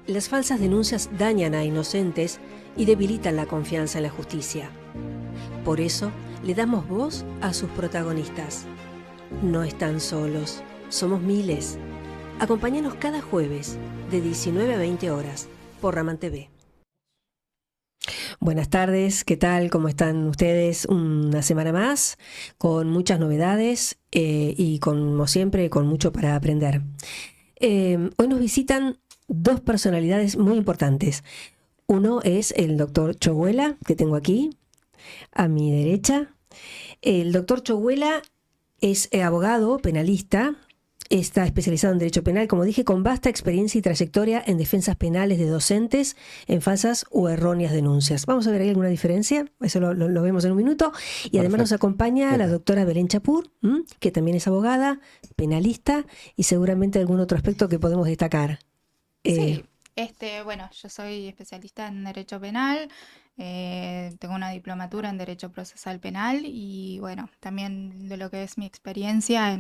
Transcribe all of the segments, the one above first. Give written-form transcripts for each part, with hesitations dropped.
Las falsas denuncias dañan a inocentes y debilitan la confianza en la justicia. Por eso, le damos voz a sus protagonistas. No están solos, somos miles. Acompáñanos cada jueves, de 19 a 20 horas, por Raman TV. Buenas tardes, ¿qué tal? ¿Cómo están ustedes? Una semana más, con muchas novedades y como siempre, con mucho para aprender. Hoy nos visitan dos personalidades muy importantes. Uno es el doctor Choguela, que tengo aquí, a mi derecha. El doctor Choguela es abogado penalista, está especializado en Derecho Penal, como dije, con vasta experiencia y trayectoria en defensas penales de docentes en falsas o erróneas denuncias. Vamos a ver, ¿hay alguna diferencia? Eso lo vemos en un minuto. Y Perfecto. además nos acompaña la doctora Belén Chapur, que también es abogada, penalista y seguramente algún otro aspecto que podemos destacar. Sí, bueno, yo soy especialista en Derecho Penal, tengo una diplomatura en Derecho Procesal Penal y bueno, también de lo que es mi experiencia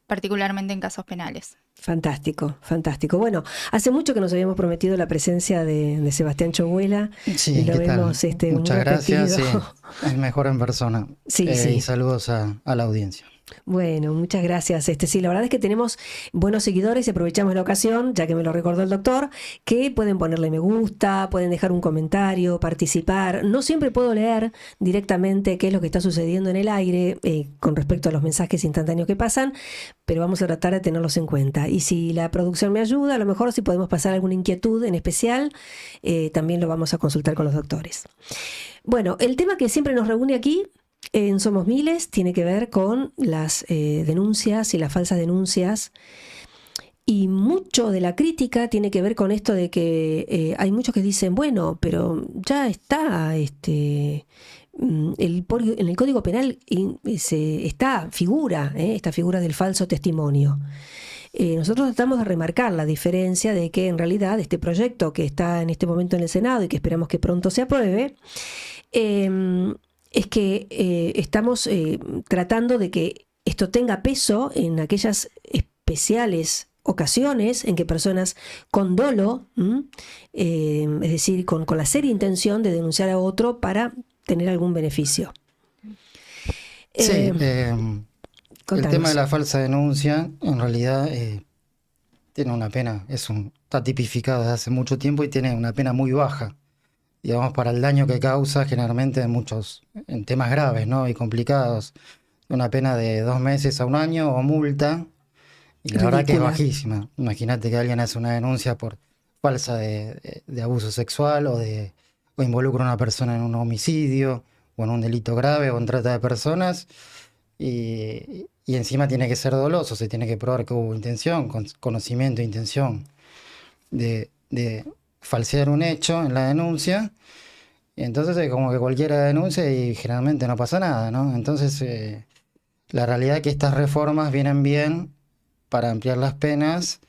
particularmente en casos penales. Fantástico, fantástico. Bueno, hace mucho que nos habíamos prometido la presencia de Sebastián Choguela. Sí, Lo ¿qué tal? vemos Muchas muy gracias, sí, repetido. es mejor en persona. Sí. Y saludos a la audiencia. Bueno, muchas gracias. Sí, la verdad es que tenemos buenos seguidores y aprovechamos la ocasión, ya que me lo recordó el doctor, que pueden ponerle me gusta, pueden dejar un comentario, participar. No siempre puedo leer directamente qué es lo que está sucediendo en el aire con respecto a los mensajes instantáneos que pasan, pero vamos a tratar de tenerlos en cuenta. Y si la producción me ayuda, a lo mejor si podemos pasar alguna inquietud en especial, también lo vamos a consultar con los doctores. Bueno, el tema que siempre nos reúne aquí en Somos Miles tiene que ver con las denuncias y las falsas denuncias, y mucho de la crítica tiene que ver con esto de que hay muchos que dicen, bueno, pero ya está en el Código Penal figura esta figura del falso testimonio. Nosotros tratamos de remarcar la diferencia de que en realidad este proyecto que está en este momento en el Senado y que esperamos que pronto se apruebe, es que estamos tratando de que esto tenga peso en aquellas especiales ocasiones en que personas con dolo, es decir, con la seria intención de denunciar a otro para tener algún beneficio. Sí, el tema de Contanos. la falsa denuncia, en realidad, tiene una pena, está tipificado desde hace mucho tiempo y tiene una pena muy baja, digamos, para el daño que causa generalmente en temas graves, ¿no? Y complicados. Una pena de 2 meses a 1 año o multa. Y la verdad que es Ridícula. bajísima. Imagínate que alguien hace una denuncia por falsa de abuso sexual o involucra a una persona en un homicidio o en un delito grave o en trata de personas y encima tiene que ser doloso, se tiene que probar que hubo intención, conocimiento e intención de falsear un hecho en la denuncia. Y entonces es como que cualquiera denuncia y generalmente no pasa nada, ¿no? Entonces la realidad es que estas reformas vienen bien para ampliar las penas,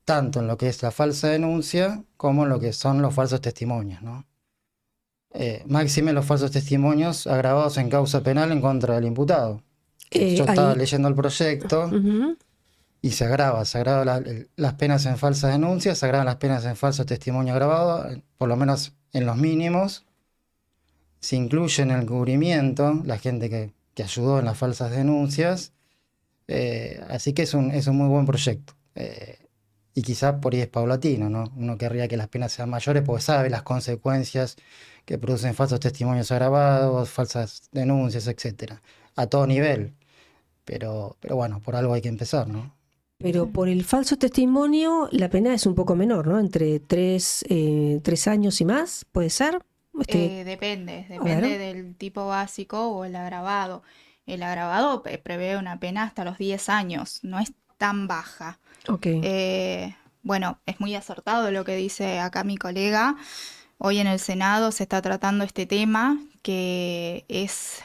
tanto en lo que es la falsa denuncia como en lo que son los falsos testimonios, ¿no? Máxime los falsos testimonios agravados en causa penal en contra del imputado. Yo estaba leyendo el proyecto y se agrava las penas en falsas denuncias, se agravan las penas en falso testimonio agravado, por lo menos en los mínimos. Se incluye en el cubrimiento la gente que ayudó en las falsas denuncias. Así que es un muy buen proyecto. Y quizás por ahí es paulatino, ¿no? Uno querría que las penas sean mayores porque sabe las consecuencias que producen falsos testimonios agravados, falsas denuncias, etcétera, a todo nivel. Pero bueno, por algo hay que empezar, ¿no? Pero por el falso testimonio la pena es un poco menor, ¿no? Entre 3 años y más, ¿puede ser? Depende ver. del tipo básico o el agravado. El agravado prevé una pena hasta los 10 años, no es tan baja. Ok. Bueno, es muy acertado lo que dice acá mi colega. Hoy en el Senado se está tratando este tema que es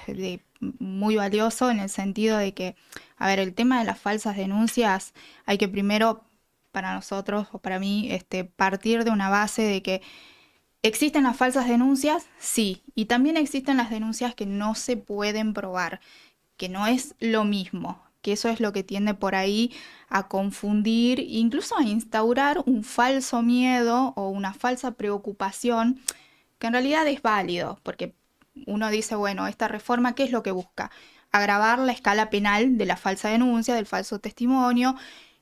muy valioso en el sentido de que, a ver, el tema de las falsas denuncias hay que primero, para nosotros o para mí, partir de una base de que ¿existen las falsas denuncias? Sí, y también existen las denuncias que no se pueden probar, que no es lo mismo. que eso es lo que tiende por ahí a confundir, incluso a instaurar un falso miedo o una falsa preocupación, que en realidad es válido, porque uno dice, bueno, esta reforma, ¿qué es lo que busca? Agravar la escala penal de la falsa denuncia, del falso testimonio,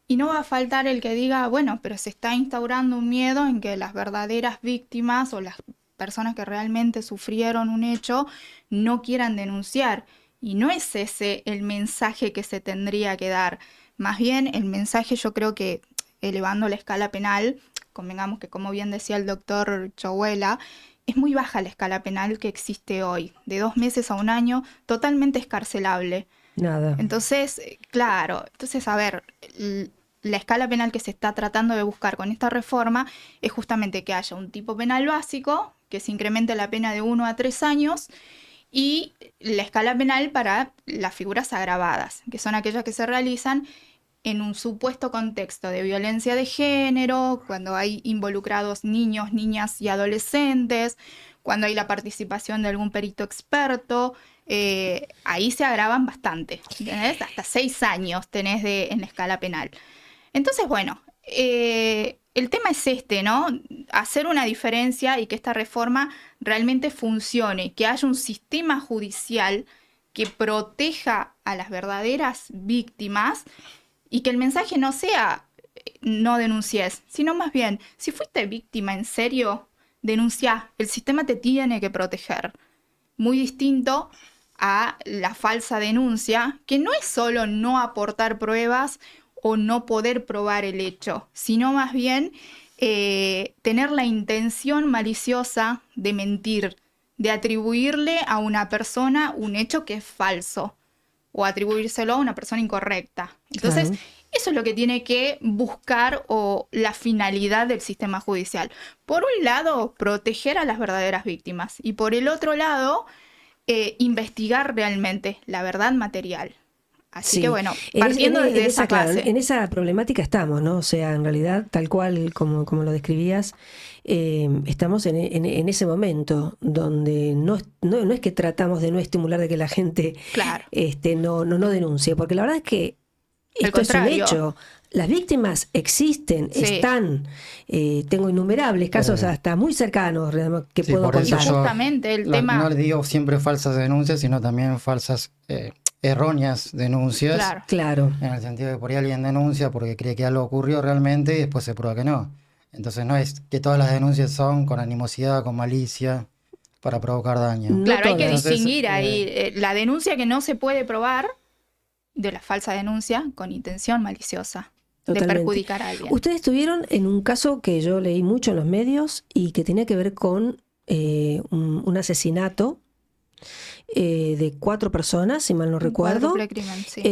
y no va a faltar el que diga, bueno, pero se está instaurando un miedo en que las verdaderas víctimas o las personas que realmente sufrieron un hecho no quieran denunciar. Y no es ese el mensaje que se tendría que dar. Más bien el mensaje, yo creo que elevando la escala penal, convengamos que como bien decía el doctor Chohuela, es muy baja la escala penal que existe hoy, de 2 meses a 1 año, totalmente escarcelable. Nada. Entonces, claro, entonces, a ver, la escala penal que se está tratando de buscar con esta reforma es justamente que haya un tipo penal básico, que se incremente la pena de 1 a 3 años, y la escala penal para las figuras agravadas, que son aquellas que se realizan en un supuesto contexto de violencia de género, cuando hay involucrados niños, niñas y adolescentes, cuando hay la participación de algún perito experto, ahí se agravan bastante, ¿entendés? Hasta 6 años tenés en la escala penal. Entonces, bueno, el tema es este, ¿no? Hacer una diferencia y que esta reforma realmente funcione, que haya un sistema judicial que proteja a las verdaderas víctimas y que el mensaje no sea no denuncies, sino más bien, si fuiste víctima en serio, denuncia, el sistema te tiene que proteger. Muy distinto a la falsa denuncia, que no es solo no aportar pruebas o no poder probar el hecho, sino más bien tener la intención maliciosa de mentir, de atribuirle a una persona un hecho que es falso o atribuírselo a una persona incorrecta. Entonces, Claro. eso es lo que tiene que buscar o la finalidad del sistema judicial. Por un lado, proteger a las verdaderas víctimas y por el otro lado, investigar realmente la verdad material. Así que Sí, bueno, partiendo desde esa claro, base. en esa problemática estamos, ¿no? O sea, en realidad, tal cual como lo describías, estamos en ese momento donde no es que tratamos de no estimular de que la gente Claro, no denuncie, porque la verdad es que al esto es un contrario. hecho. Las víctimas existen, Sí. están. Tengo innumerables casos Pero- hasta muy cercanos que Sí, puedo por eso contar. yo Justamente el tema. no le digo siempre falsas denuncias, sino también falsas, erróneas denuncias, Claro. Claro. en el sentido de que por ahí alguien denuncia porque cree que algo ocurrió realmente y después se prueba que no. Entonces no es que todas las denuncias son con animosidad, con malicia, para provocar daño. No Claro, hay que todas. Entonces, distinguir ahí la denuncia que no se puede probar de la falsa denuncia con intención maliciosa de Totalmente. perjudicar a alguien. Ustedes estuvieron en un caso que yo leí mucho en los medios y que tenía que ver con un asesinato de 4 personas, si mal no Un recuerdo. cuádruple crimen, sí.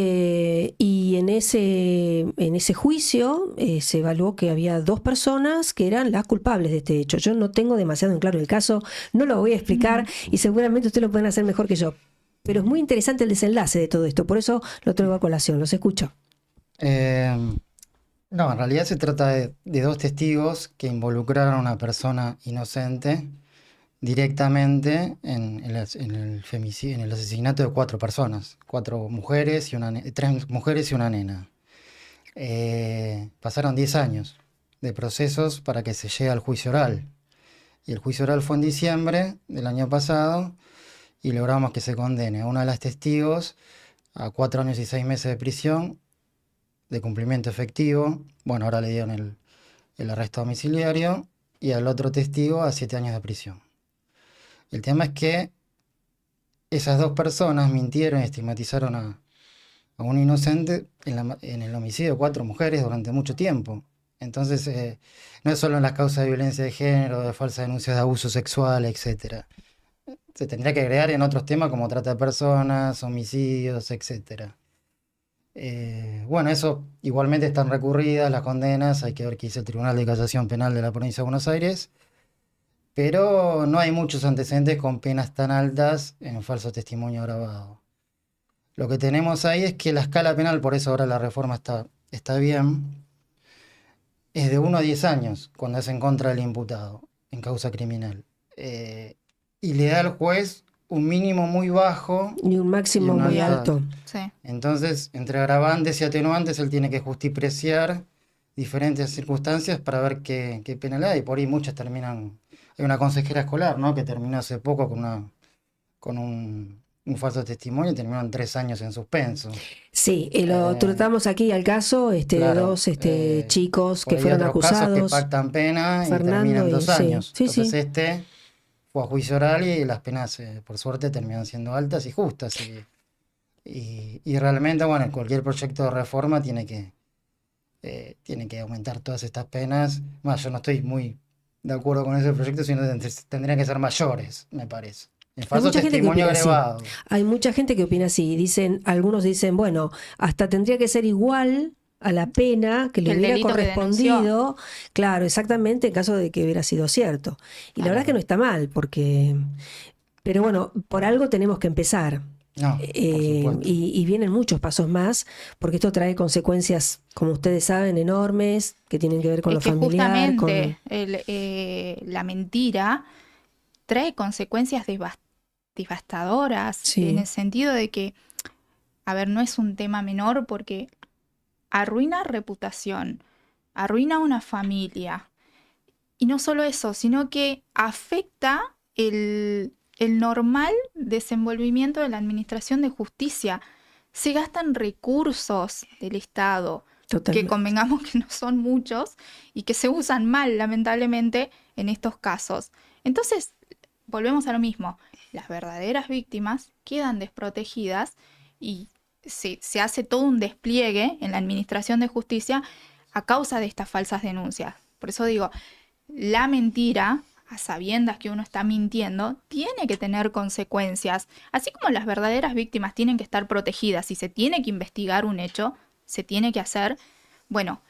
Y en ese juicio se evaluó que había 2 personas que eran las culpables de este hecho. Yo no tengo demasiado en claro el caso, no lo voy a explicar y seguramente ustedes lo pueden hacer mejor que yo. Pero es muy interesante el desenlace de todo esto, por eso lo traigo a colación, los escucho. no, en realidad se trata de 2 testigos que involucraron a una persona inocente directamente en el asesinato de 4 personas, 4 mujeres y 3 mujeres y una nena. Pasaron 10 años de procesos para que se llegue al juicio oral. Y el juicio oral fue en diciembre del año pasado y logramos que se condene a una de las testigos a 4 años y 6 meses de prisión de cumplimiento efectivo. Bueno, ahora le dieron el arresto domiciliario y al otro testigo a 7 años de prisión. El tema es que esas 2 personas mintieron y estigmatizaron a un inocente en el homicidio de 4 mujeres durante mucho tiempo. Entonces, no es solo en las causas de violencia de género, de falsas denuncias de abuso sexual, etc. Se tendría que agregar en otros temas como trata de personas, homicidios, etc. Bueno, eso igualmente están recurridas las condenas, hay que ver qué dice el Tribunal de Casación Penal de la Provincia de Buenos Aires, pero no hay muchos antecedentes con penas tan altas en falso testimonio agravado. Lo que tenemos ahí es que la escala penal, por eso ahora la reforma está bien, es de 1 a 10 años cuando es en contra del imputado en causa criminal. Y le da al juez un mínimo muy bajo Y un máximo y un muy alto. alto. Sí. Entonces, entre agravantes y atenuantes, él tiene que justipreciar diferentes circunstancias para ver qué pena le da. Y por ahí muchas terminan. Hay una consejera escolar, ¿no? Que terminó hace poco con un falso testimonio y terminó en 3 años en suspenso. Sí, lo Eh, tratamos aquí al caso de claro, dos chicos por que ahí hay fueron otros casos que acusados, pactan pena y Fernando terminan y 2 sí, años. sí, Entonces sí. fue a juicio oral y las penas, por suerte, terminan siendo altas y justas. Y realmente, bueno, cualquier proyecto de reforma tiene que aumentar todas estas penas. Más, yo no estoy muy de acuerdo con ese proyecto, sino tendrían que ser mayores, me parece. En Hay falso mucha gente que testimonio opina así. agravado. Hay mucha gente que opina así. Algunos dicen, bueno, hasta tendría que ser igual a la pena que le El hubiera delito que denunció. correspondido, claro, exactamente, en caso de que hubiera sido cierto. Y la verdad es que no Claro. está mal, pero bueno, por algo tenemos que empezar. No, por supuesto. Y vienen muchos pasos más, porque esto trae consecuencias, como ustedes saben, enormes, que tienen que ver con Es lo que familiar, justamente la mentira trae consecuencias devastadoras en Sí, el sentido de que, a ver, no es un tema menor porque arruina reputación, arruina una familia. Y no solo eso, sino que afecta el normal desenvolvimiento de la administración de justicia. Se gastan recursos del Estado, que totalmente. convengamos que no son muchos y que se usan mal, lamentablemente, en estos casos. Entonces, volvemos a lo mismo. Las verdaderas víctimas quedan desprotegidas y se hace todo un despliegue en la administración de justicia a causa de estas falsas denuncias. Por eso digo, la mentira, a sabiendas que uno está mintiendo, tiene que tener consecuencias. Así como las verdaderas víctimas tienen que estar protegidas y se tiene que investigar un hecho, se tiene que hacer, bueno,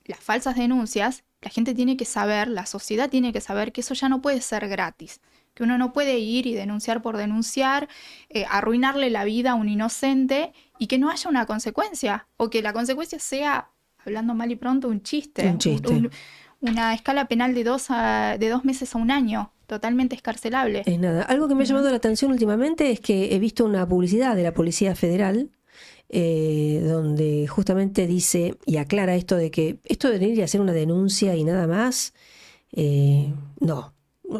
las falsas denuncias, la gente tiene que saber, la sociedad tiene que saber que eso ya no puede ser gratis, que uno no puede ir y denunciar por denunciar, arruinarle la vida a un inocente y que no haya una consecuencia, o que la consecuencia sea, hablando mal y pronto, un chiste, Un chiste. una escala penal de 2 meses a un año, totalmente escarcelable. Es nada. Algo que me ha ¿No? llamado la atención últimamente es que he visto una publicidad de la Policía Federal donde justamente dice y aclara esto de que esto de venir y hacer una denuncia y nada más, no.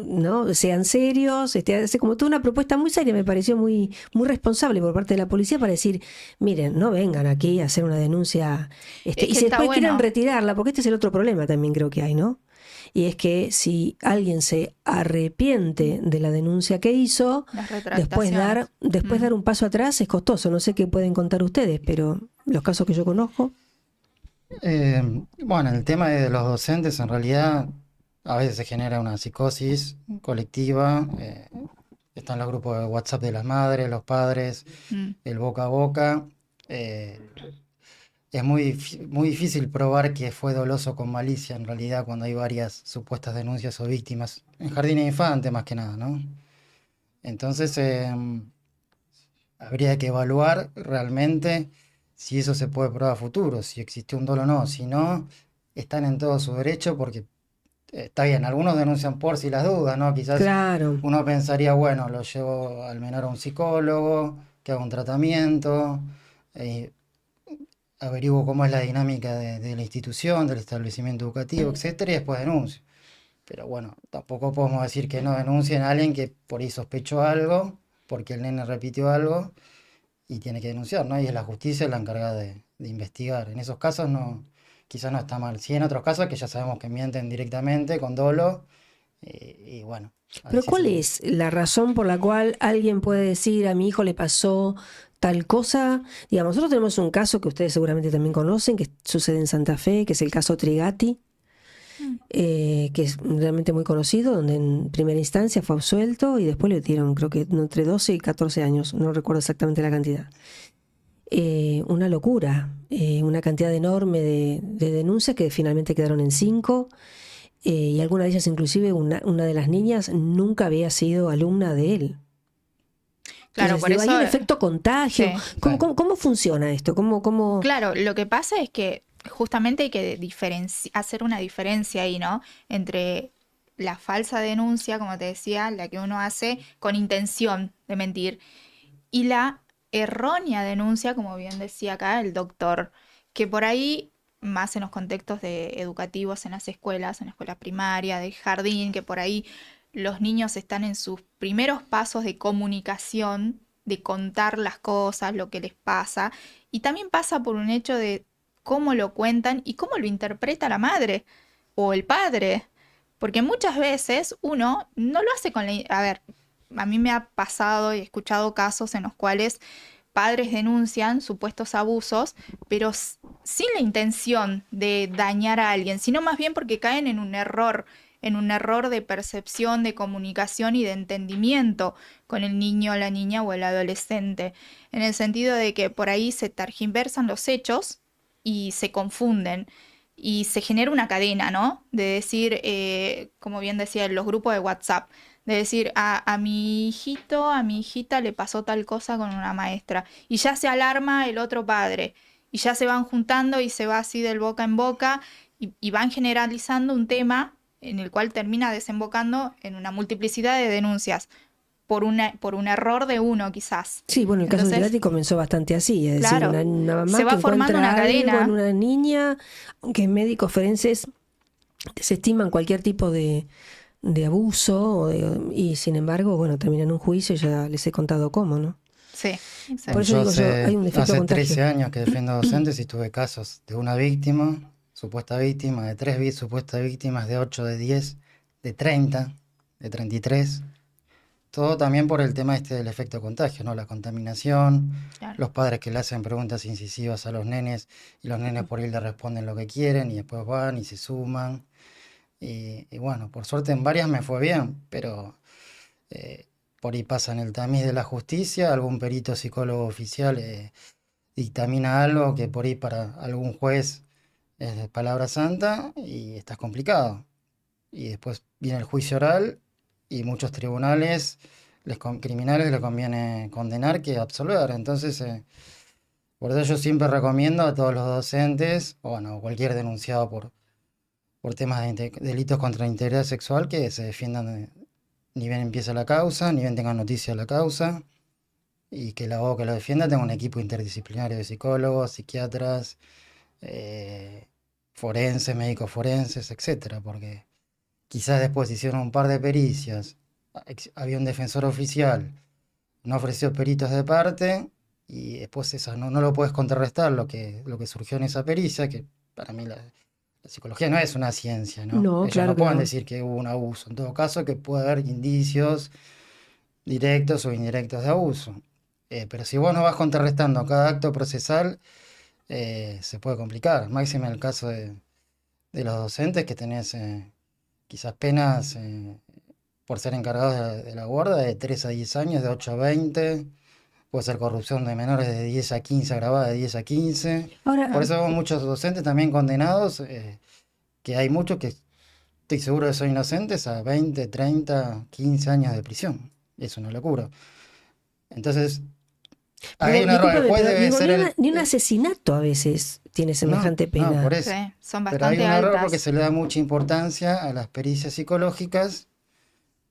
No, sean serios, hace como toda una propuesta muy seria, me pareció muy, muy responsable por parte de la policía para decir, miren, no vengan aquí a hacer una denuncia, Es y que si está después quieren bueno. retirarla, porque este es el otro problema también creo que hay, ¿no? Y es que si alguien se arrepiente de la denuncia que hizo, Las después retractaciones. dar un paso atrás es costoso. No sé qué pueden contar ustedes, pero los casos que yo conozco, Bueno, el tema de los docentes, en realidad, a veces se genera una psicosis colectiva. Están los grupos de WhatsApp de las madres, los padres, Mm. el boca a boca. eh, Es muy difícil probar que fue doloso con malicia en realidad cuando hay varias supuestas denuncias o víctimas. En jardín de infantes más que nada, ¿no? Entonces habría que evaluar realmente si eso se puede probar a futuro, si existió un dolo o no. Si no, están en todo su derecho porque está bien, algunos denuncian por si las dudas, ¿no? Quizás claro, uno pensaría, bueno, lo llevo al menor a un psicólogo, que haga un tratamiento. eh, Averiguo cómo es la dinámica de la institución, del establecimiento educativo, etcétera, y después denuncio. Pero bueno, tampoco podemos decir que no denuncien a alguien que por ahí sospechó algo, porque el nene repitió algo y tiene que denunciar, ¿no? Y es la justicia la encargada de investigar. En esos casos no, quizás no está mal. Sí, en otros casos que ya sabemos que mienten directamente, con dolo, y bueno, ahí pero sí ¿cuál es la razón por la cual alguien puede decir a mi hijo le pasó tal cosa? Digamos, nosotros tenemos un caso que ustedes seguramente también conocen, que sucede en Santa Fe, que es el caso Trigatti, Mm. que es realmente muy conocido, donde en primera instancia fue absuelto y después le dieron, creo que entre 12 y 14 años, no recuerdo exactamente la cantidad. Una locura, una cantidad enorme de denuncias que finalmente quedaron en 5. Y alguna de ellas, inclusive una de las niñas, nunca había sido alumna de él. Claro, Entonces, por digo, hay eso. un efecto contagio. Sí. ¿Cómo funciona esto? ¿Cómo? Claro, lo que pasa es que justamente hay que hacer una diferencia ahí, ¿no? Entre la falsa denuncia, como te decía, la que uno hace con intención de mentir, y la errónea denuncia, como bien decía acá el doctor, que por ahí, más en los contextos educativos, en las escuelas, en la escuela primaria, de jardín, que por ahí los niños están en sus primeros pasos de comunicación, de contar las cosas, lo que les pasa, y también pasa por un hecho de cómo lo cuentan y cómo lo interpreta la madre o el padre. Porque muchas veces uno no lo hace con la... A ver, a mí me ha pasado y he escuchado casos en los cuales padres denuncian supuestos abusos, pero sin la intención de dañar a alguien, sino más bien porque caen en un error de percepción, de comunicación y de entendimiento con el niño, la niña o el adolescente, en el sentido de que por ahí se tergiversan los hechos y se confunden. Y se genera una cadena, ¿no? De decir, como bien decía, en los grupos de WhatsApp, de decir, a mi hijito, a mi hijita le pasó tal cosa con una maestra. Y ya se alarma el otro padre. Y ya se van juntando y se va así del boca en boca y van generalizando un tema en el cual termina desembocando en una multiplicidad de denuncias por un error de uno, quizás. Sí, bueno, el caso de Entonces, Tirati comenzó bastante así, es decir, claro, una mamá se va que formando encuentra una algo cadena. en una niña, que médicos forenses desestiman cualquier tipo de abuso y sin embargo, bueno, terminan un juicio y ya les he contado cómo, ¿no? Sí, Por exacto. eso Yo digo yo, hay un efecto hace contagio. 13 años que defiendo docentes y tuve casos de una víctima, supuesta víctima, de 3 supuestas víctimas, de 8, de 10, de 30, de 33. Todo también por el tema del efecto contagio, ¿no? La contaminación, Claro. los padres que le hacen preguntas incisivas a los nenes y los nenes por ahí le responden lo que quieren y después van y se suman. Y bueno, por suerte en varias me fue bien, pero eh, por ahí pasa en el tamiz de la justicia, algún perito psicólogo oficial dictamina algo que por ahí para algún juez es de palabra santa y está complicado. Y después viene el juicio oral y muchos tribunales, criminales, les conviene condenar que absolver. Entonces, por eso yo siempre recomiendo a todos los docentes, o bueno, cualquier denunciado por temas de delitos contra la integridad sexual, que se defiendan ni bien empieza la causa, ni bien tengan noticia de la causa, y que el abogado que lo defienda tenga un equipo interdisciplinario de psicólogos, psiquiatras, forenses, médicos forenses, etcétera, porque quizás después hicieron un par de pericias, había un defensor oficial, no ofreció peritos de parte, y después esa no lo puedes contrarrestar lo que surgió en esa pericia, que para mí la psicología no es una ciencia, ¿no? No, Ellos claro no que pueden no. decir que hubo un abuso. En todo caso, que puede haber indicios directos o indirectos de abuso. Pero si vos no vas contrarrestando cada acto procesal, se puede complicar. Máximo en el caso de los docentes, que tenés quizás penas por ser encargados de la guardia de 3 a 10 años, de 8 a 20. Puede ser corrupción de menores de 10 a 15, agravada de 10 a 15. Ahora, Por eso vemos muchos docentes también condenados, que hay muchos que estoy seguro que son inocentes, a 20, 30, 15 años de prisión. Es una locura. Entonces, pero hay un error. El discúlpame, juez pero debe digo, ser ni un asesinato a veces tiene No, semejante no, por pena. eso. Sí, son Pero hay bastante un error porque altas. se le da mucha importancia a las pericias psicológicas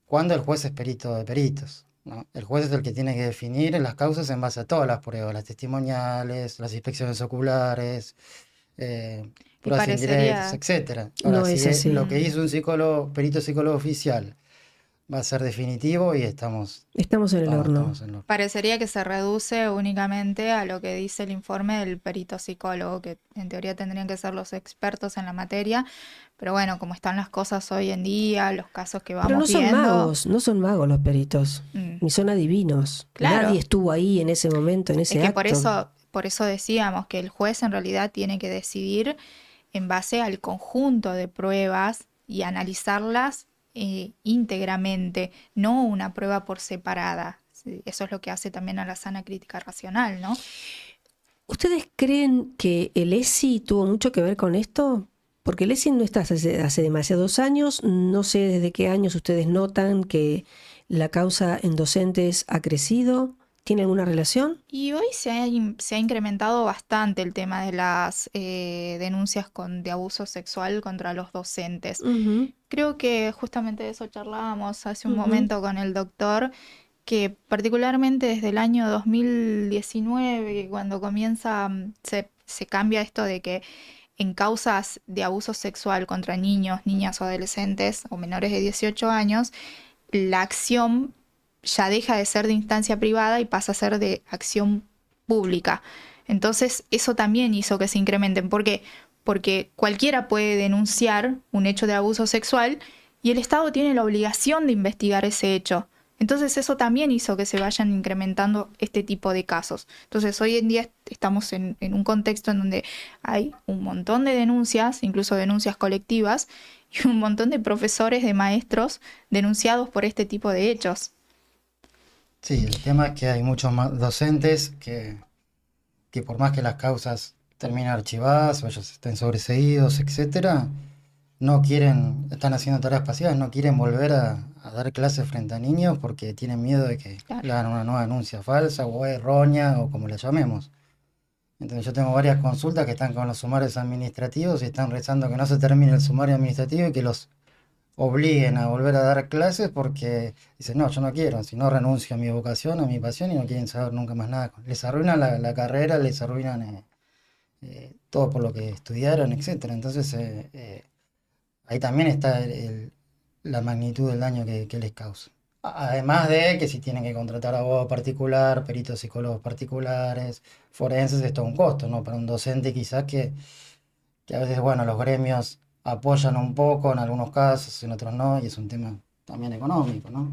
cuando el juez es perito de peritos, ¿no? El juez es el que tiene que definir las causas en base a todas las pruebas, las testimoniales, las inspecciones oculares, Y pruebas indirectas, parecería, etcétera. Ahora, No si es así. lo que hizo un perito psicólogo oficial va a ser definitivo y estamos, Estamos en el vamos, horno. estamos en lo... parecería que se reduce únicamente a lo que dice el informe del perito psicólogo, que en teoría tendrían que ser los expertos en la materia, pero bueno, como están las cosas hoy en día, los casos que Pero vamos no son viendo, magos, no son magos los peritos, mm, ni son adivinos. claro, Nadie estuvo ahí en ese momento, en es ese que acto. por eso decíamos que el juez en realidad tiene que decidir en base al conjunto de pruebas y analizarlas íntegramente, no una prueba por separada. Sí, eso es lo que hace también a la sana crítica racional, ¿no? ¿Ustedes creen que el ESI tuvo mucho que ver con esto? Porque el ESI no está hace demasiados años. No sé desde qué años ustedes notan que la causa en docentes ha crecido. ¿Tiene alguna relación? Y hoy se ha incrementado bastante el tema de las denuncias de abuso sexual contra los docentes. Ujú, Creo que justamente de eso charlábamos hace un ujú. momento con el doctor, que particularmente desde el año 2019, cuando comienza, se cambia esto de que en causas de abuso sexual contra niños, niñas o adolescentes o menores de 18 años, la acción ya deja de ser de instancia privada y pasa a ser de acción pública. Entonces, eso también hizo que se incrementen. ¿Por qué? Porque cualquiera puede denunciar un hecho de abuso sexual y el Estado tiene la obligación de investigar ese hecho. Entonces, eso también hizo que se vayan incrementando este tipo de casos. Entonces, hoy en día estamos en un contexto en donde hay un montón de denuncias, incluso denuncias colectivas, y un montón de profesores, de maestros denunciados por este tipo de hechos. Sí, el tema es que hay muchos más docentes que por más que las causas terminen archivadas o ellos estén sobreseídos, etcétera, no quieren, están haciendo tareas pasivas, no quieren volver a dar clases frente a niños porque tienen miedo de que Claro. le hagan una nueva denuncia falsa o errónea o como la llamemos. Entonces yo tengo varias consultas que están con los sumarios administrativos y están rezando que no se termine el sumario administrativo y que los obliguen a volver a dar clases porque dicen, no, yo no quiero, si no renuncio a mi vocación, a mi pasión y no quieren saber nunca más nada. Les arruinan la carrera, les arruinan todo por lo que estudiaron, etcétera. Entonces ahí también está la magnitud del daño que les causa. Además de que si tienen que contratar abogado particular, peritos psicólogos particulares, forenses, es todo un costo, ¿no? Para un docente quizás que a veces, bueno, los gremios apoyan un poco en algunos casos, en otros no, y es un tema también económico, ¿no?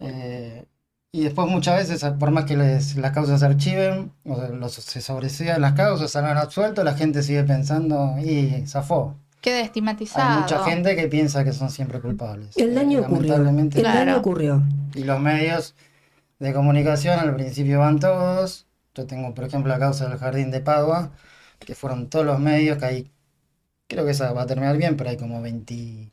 Eh, y después muchas veces, por más que las causas se archiven, o sea, se sobresean las causas, salgan absueltos, la gente sigue pensando, y zafó. Queda Hay mucha estigmatizado. gente que piensa que son siempre culpables. El daño ocurrió. Lamentablemente, El daño Claro. ocurrió. y los medios de comunicación al principio van todos. Yo tengo, por ejemplo, la causa del Jardín de Padua, que fueron todos los medios, que hay, creo que esa va a terminar bien, pero hay como 25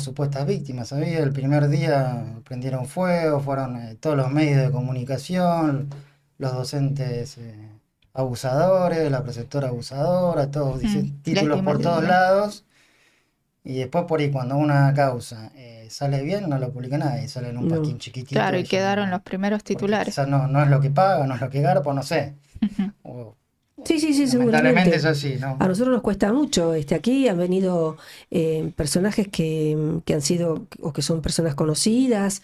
supuestas víctimas. ¿Sabía? El primer día prendieron fuego, fueron todos los medios de comunicación, los docentes abusadores, la preceptora abusadora, todos La títulos por todos estigmatización. lados. Y después por ahí cuando una causa sale bien, no lo publica nadie, sale en un No. pasquín chiquitito Claro, y y ya quedaron los no, primeros porque titulares. quizás no es lo que paga, no es lo que garpa, no sé. O, Sí, sí, sí, lamentablemente es seguramente. así, ¿no? A nosotros nos cuesta mucho. Aquí han venido personajes que han sido o que son personas conocidas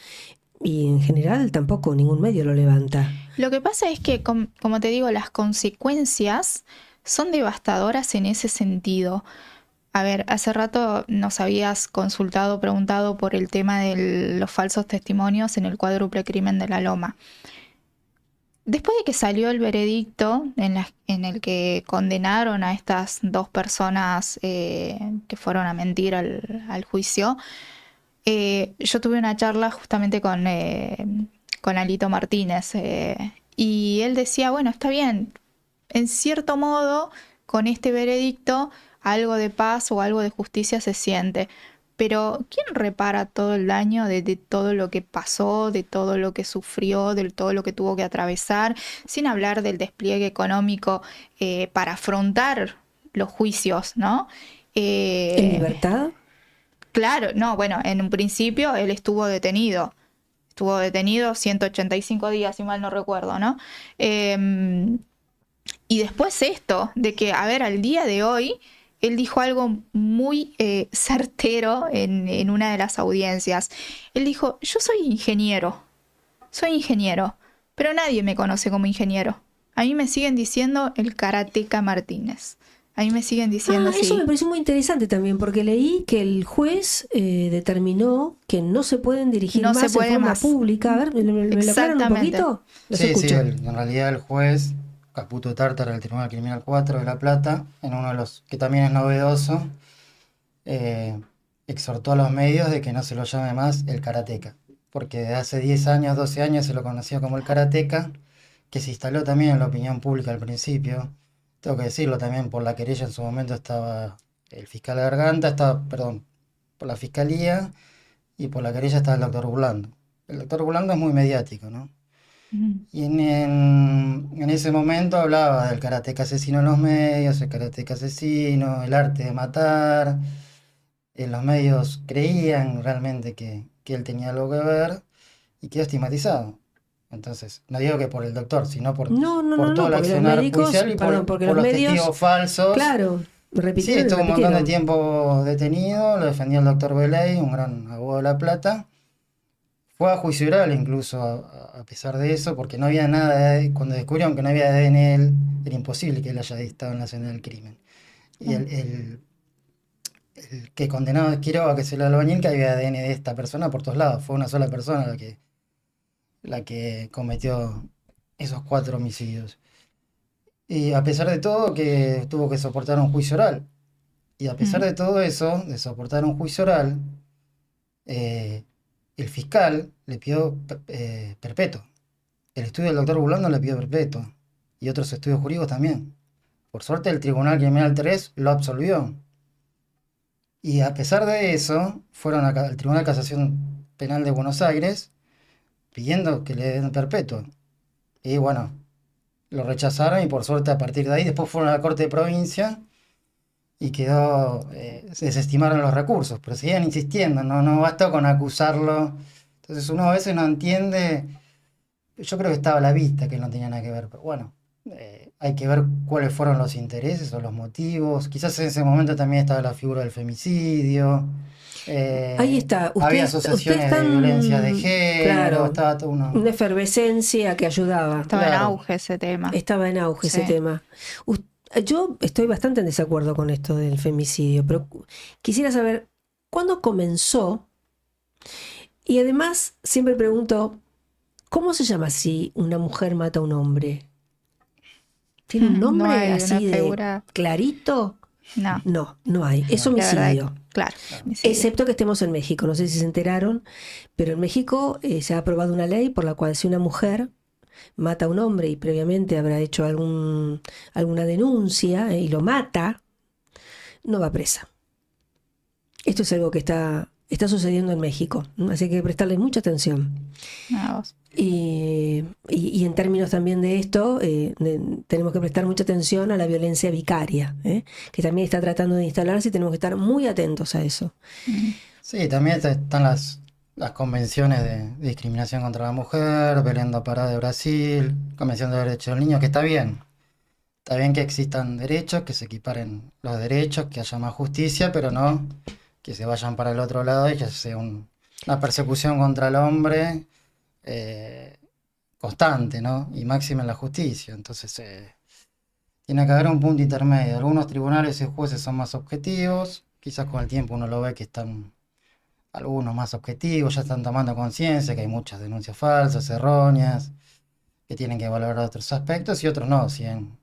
y en general tampoco ningún medio lo levanta. Lo que pasa es que, como te digo, las consecuencias son devastadoras en ese sentido. A ver, hace rato nos habías consultado, preguntado por el tema de los falsos testimonios en el cuádruple crimen de la Loma. Después de que salió el veredicto en el que condenaron a estas dos personas que fueron a mentir al juicio, yo tuve una charla justamente con Alito Martínez y él decía, bueno, está bien, en cierto modo, con este veredicto, algo de paz o algo de justicia se siente. Pero ¿quién repara todo el daño de todo lo que pasó, de todo lo que sufrió, de todo lo que tuvo que atravesar, sin hablar del despliegue económico para afrontar los juicios, ¿no? ¿En Eh, libertad? claro, no, bueno, en un principio él estuvo detenido. Estuvo detenido 185 días, si mal no recuerdo, ¿no? Y después esto, de que, a ver, al día de hoy, él dijo algo muy certero en una de las audiencias. Él dijo, yo soy ingeniero, pero nadie me conoce como ingeniero. A mí me siguen diciendo el karateca Martínez. A mí me siguen diciendo Eso me así. pareció muy interesante también, porque leí que el juez determinó que no se pueden dirigir No se más en puede forma más. pública. A ver, ¿me lo aclaran un Exactamente. poquito? Los Sí, sí, escucho. en realidad el juez Caputo Tártara del Tribunal Criminal 4 de La Plata, en uno de los que también es novedoso, eh, exhortó a los medios de que no se lo llame más el karateca, porque desde hace 10 años, 12 años se lo conocía como el karateca, que se instaló también en la opinión pública al principio. Tengo que decirlo también, por la querella en su momento estaba el fiscal Garganta, estaba, perdón, por la fiscalía y por la querella estaba el doctor Burlando. El doctor Burlando es muy mediático, ¿no? Y en ese momento hablaba del karateca asesino en los medios, el karateca asesino, el arte de matar. En los medios creían realmente que él tenía algo que ver y quedó estigmatizado. Entonces, no digo que por el doctor, sino No, no, por no, todo no, el porque los accionar médicos, judicial y perdón, porque por los los medios, testigos falsos. claro, Sí, repitieron y estuvo un montón de repitieron. tiempo detenido, lo defendió el doctor Beley, un gran abogado de La Plata. Fue a juicio oral incluso a pesar de eso, porque no había nada, cuando descubrieron que no había ADN en él, era imposible que él haya estado en la escena del crimen. Y el que condenó a Quiroga, que es el albañil, que había ADN de esta persona por todos lados. Fue una sola persona la que cometió esos 4 homicidios. Y a pesar de todo, que tuvo que soportar un juicio oral. Y a pesar Mm. de todo eso, de soportar un juicio oral, eh, el fiscal le pidió perpetuo. El estudio del doctor Bulando le pidió perpetuo. Y otros estudios jurídicos también. Por suerte, el Tribunal Criminal 3 lo absolvió. Y a pesar de eso, fueron al Tribunal de Casación Penal de Buenos Aires pidiendo que le den perpetuo. Y bueno, lo rechazaron y por suerte a partir de ahí después fueron a la Corte de Provincia y se desestimaron los recursos, pero seguían insistiendo, no bastó con acusarlo. Entonces uno a veces no entiende, yo creo que estaba a la vista que no tenía nada que ver, pero bueno, hay que ver cuáles fueron los intereses o los motivos. Quizás en ese momento también estaba la figura del femicidio. Ahí está, Había ustedes asociaciones de violencia de están, género, claro, estaba todo uno. una efervescencia que ayudaba. Estaba en Claro. auge ese tema. Estaba en auge ese Sí. tema. Us- Yo estoy bastante en desacuerdo con esto del femicidio, pero quisiera saber cuándo comenzó y además siempre pregunto, ¿cómo se llama si una mujer mata a un hombre? ¿Tiene un No nombre hay una así de figura. clarito? No, No hay. Es No. la verdad, homicidio. claro, homicidio. Excepto que estemos en México, no sé si se enteraron, pero en México se ha aprobado una ley por la cual si una mujer mata a un hombre y previamente habrá hecho alguna denuncia y lo mata, no va presa. Esto es algo que está sucediendo en México, así que hay que prestarle mucha atención. Nada, vos. Y en términos también de esto, tenemos que prestar mucha atención a la violencia vicaria, que también está tratando de instalarse y tenemos que estar muy atentos a eso. Sí, también están las convenciones de discriminación contra la mujer, Belém do Pará de Brasil, Convención de Derechos del Niño, que está bien. Está bien que existan derechos, que se equiparen los derechos, que haya más justicia, pero no que se vayan para el otro lado y que sea una persecución contra el hombre eh, constante, ¿no? Y máxima en la justicia. Entonces, tiene que haber un punto intermedio. Algunos tribunales y jueces son más objetivos, quizás con el tiempo uno lo ve que están algunos más objetivos, ya están tomando conciencia que hay muchas denuncias falsas, erróneas, que tienen que valorar otros aspectos y otros no. Si en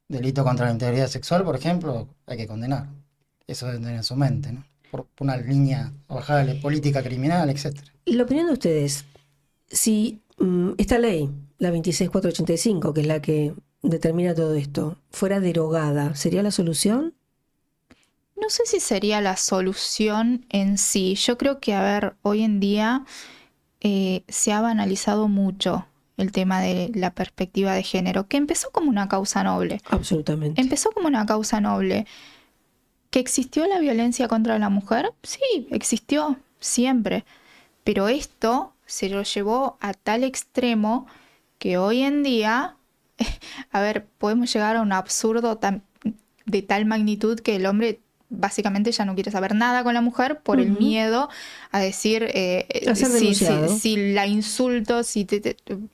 delito contra la integridad sexual, por ejemplo, hay que condenar. Eso debe tener en su mente, ¿no? Por una línea bajada de política criminal, etcétera. La opinión de ustedes, si esta ley, la 26485, que es la que determina todo esto, fuera derogada, ¿sería la solución? No sé si sería la solución en sí. Yo creo que, a ver, hoy en día se ha banalizado mucho el tema de la perspectiva de género, que empezó como una causa noble. Absolutamente. Empezó como una causa noble. ¿Que existió la violencia contra la mujer? Sí, existió, siempre. Pero esto se lo llevó a tal extremo que hoy en día, a ver, podemos llegar a un absurdo de tal magnitud que el hombre básicamente ya no quiere saber nada con la mujer por el miedo a decir A ser denunciado. si la insulto, si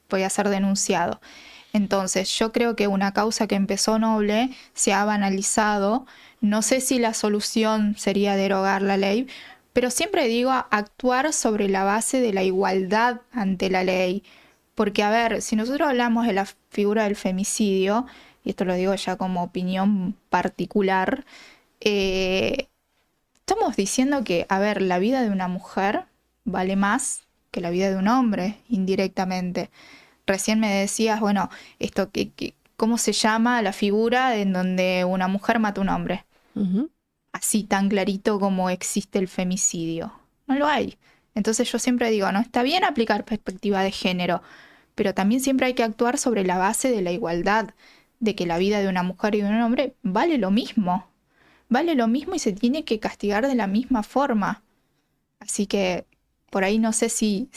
voy a ser denunciado. Entonces, yo creo que una causa que empezó noble se ha banalizado. No sé si la solución sería derogar la ley, pero siempre digo actuar sobre la base de la igualdad ante la ley. Porque, a ver, si nosotros hablamos de la figura del femicidio, y esto lo digo ya como opinión particular, estamos diciendo que, a ver, la vida de una mujer vale más que la vida de un hombre, indirectamente. Recién me decías, bueno, esto ¿cómo se llama la figura en donde una mujer mata a un hombre? Ujú. Así tan clarito como existe el femicidio. No lo hay. Entonces yo siempre digo, no está bien aplicar perspectiva de género, pero también siempre hay que actuar sobre la base de la igualdad, de que la vida de una mujer y de un hombre vale lo mismo y se tiene que castigar de la misma forma. Así que por ahí no sé si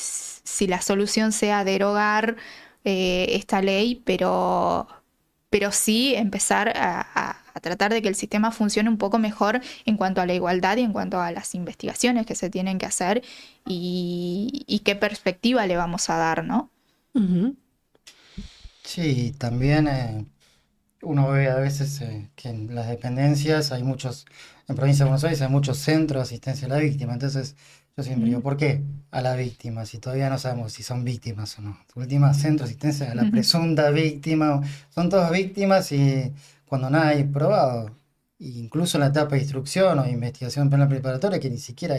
la solución sea derogar esta ley, pero sí empezar a tratar de que el sistema funcione un poco mejor en cuanto a la igualdad y en cuanto a las investigaciones que se tienen que hacer y qué perspectiva le vamos a dar, ¿no? Ujú. Sí, también uno ve a veces que en las dependencias en provincia de Buenos Aires hay muchos centros de asistencia a la víctima. Entonces, yo siempre digo, ¿por qué a la víctima? Si todavía no sabemos si son víctimas o no. Última, centro de asistencia a la presunta víctima. Son todas víctimas y cuando nada hay probado. Incluso en la etapa de instrucción o de investigación penal preparatoria, que ni siquiera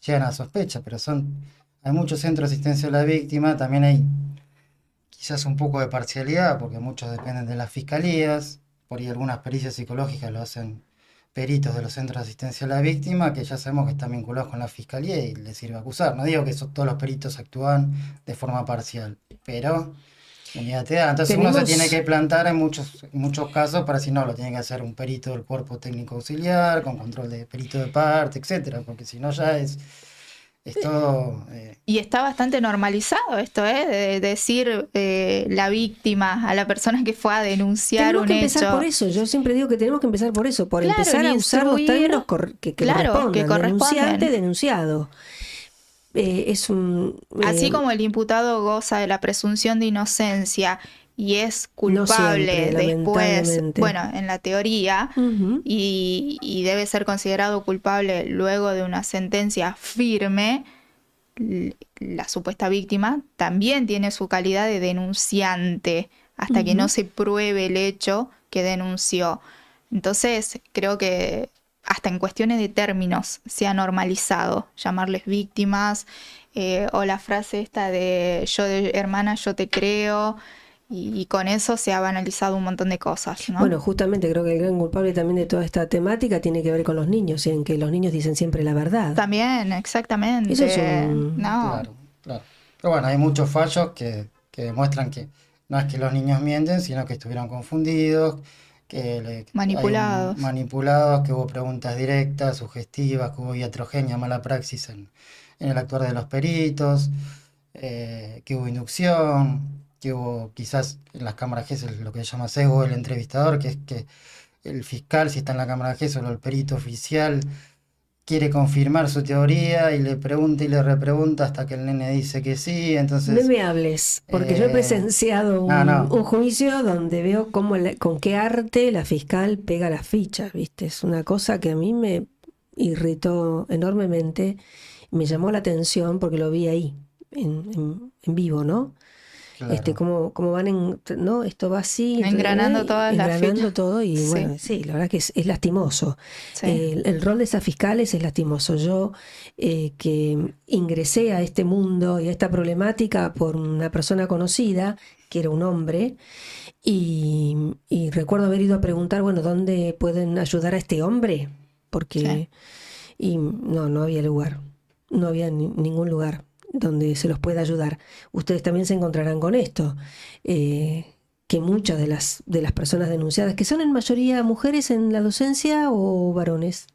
llegan a sospecha, pero hay muchos centros de asistencia a la víctima. También hay quizás un poco de parcialidad, porque muchos dependen de las fiscalías, por ahí algunas pericias psicológicas lo hacen peritos de los centros de asistencia a la víctima, que ya sabemos que están vinculados con la fiscalía y les sirve acusar. No digo que todos los peritos actúan de forma parcial, pero unidad te da. Entonces uno se tiene que plantar en muchos casos para decir, no, lo tiene que hacer un perito del cuerpo técnico auxiliar, con control de perito de parte, etcétera, porque si no ya es todo... Y está bastante normalizado esto, ¿eh? De decir la víctima a la persona que fue a denunciar Tenemos un que empezar hecho. por eso. Yo siempre digo que tenemos que empezar por eso, por Claro, empezar a usar los instruir, términos que claro, que correspondan. Denunciante, corresponden. denunciado. Es un... Así como el imputado goza de la presunción de inocencia y es No culpable siempre, después, lamentablemente. bueno, en la teoría, Ujú. y debe ser considerado culpable luego de una sentencia firme, la supuesta víctima también tiene su calidad de denunciante hasta que no Ujú. se pruebe el hecho que denunció. Entonces, creo que hasta en cuestiones de términos se ha normalizado llamarles víctimas, o la frase esta de hermana, yo te creo, y con eso se ha banalizado un montón de cosas, ¿no? Bueno, justamente creo que el gran culpable también de toda esta temática tiene que ver con los niños, en que los niños dicen siempre la verdad. También, exactamente. Eso es un... No, Claro, claro. Pero bueno, hay muchos fallos que demuestran que no es que los niños mienten, sino que estuvieron confundidos, manipulados. manipulados, que hubo preguntas directas, sugestivas, que hubo iatrogenia, mala praxis en el actuar de los peritos, que hubo inducción, que hubo quizás en las cámaras GES lo que se llama sesgo del entrevistador, que es que el fiscal, si está en la cámara GES o el perito oficial, quiere confirmar su teoría y le pregunta y le repregunta hasta que el nene dice que sí. No Entonces, me hables, porque yo he eh, presenciado no. un juicio donde veo cómo con qué arte la fiscal pega las fichas, ¿viste? Es una cosa que a mí me irritó enormemente, me llamó la atención porque lo vi ahí, en vivo, ¿no? Claro, Cómo van ¿no? Esto va así, Engranando todas las engranando fichas. todo y Sí. bueno, sí, la verdad que es lastimoso. Sí. El rol de esas fiscales es lastimoso. Yo que ingresé a este mundo y a esta problemática por una persona conocida, que era un hombre, y recuerdo haber ido a preguntar, bueno, ¿dónde pueden ayudar a este hombre? Porque, y no había lugar, no había ningún lugar donde se los pueda ayudar. Ustedes también se encontrarán con esto, que muchas de las personas denunciadas, que son en mayoría mujeres en la docencia o varones.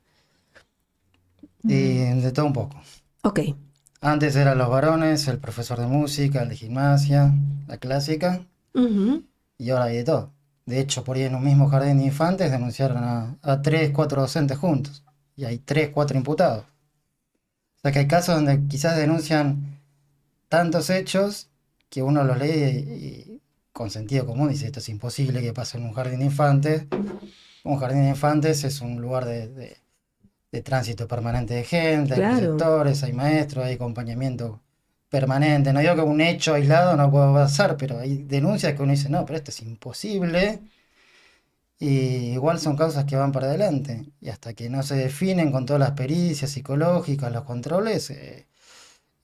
y de todo un poco. Ok. Antes eran los varones, el profesor de música, el de gimnasia, la clásica, Ujú. y ahora hay de todo. De hecho, por ahí en un mismo jardín de infantes denunciaron a 3, 4 docentes juntos, y hay 3, 4 imputados. O sea que hay casos donde quizás denuncian tantos hechos que uno los lee y con sentido común dice, esto es imposible que pase en un jardín de infantes. Un jardín de infantes es un lugar de tránsito permanente de gente, hay Claro. preceptores, hay maestros, hay acompañamiento permanente. No digo que un hecho aislado no pueda pasar, pero hay denuncias que uno dice, no, pero esto es imposible. Y igual son causas que van para adelante. Y hasta que no se definen con todas las pericias psicológicas, los controles,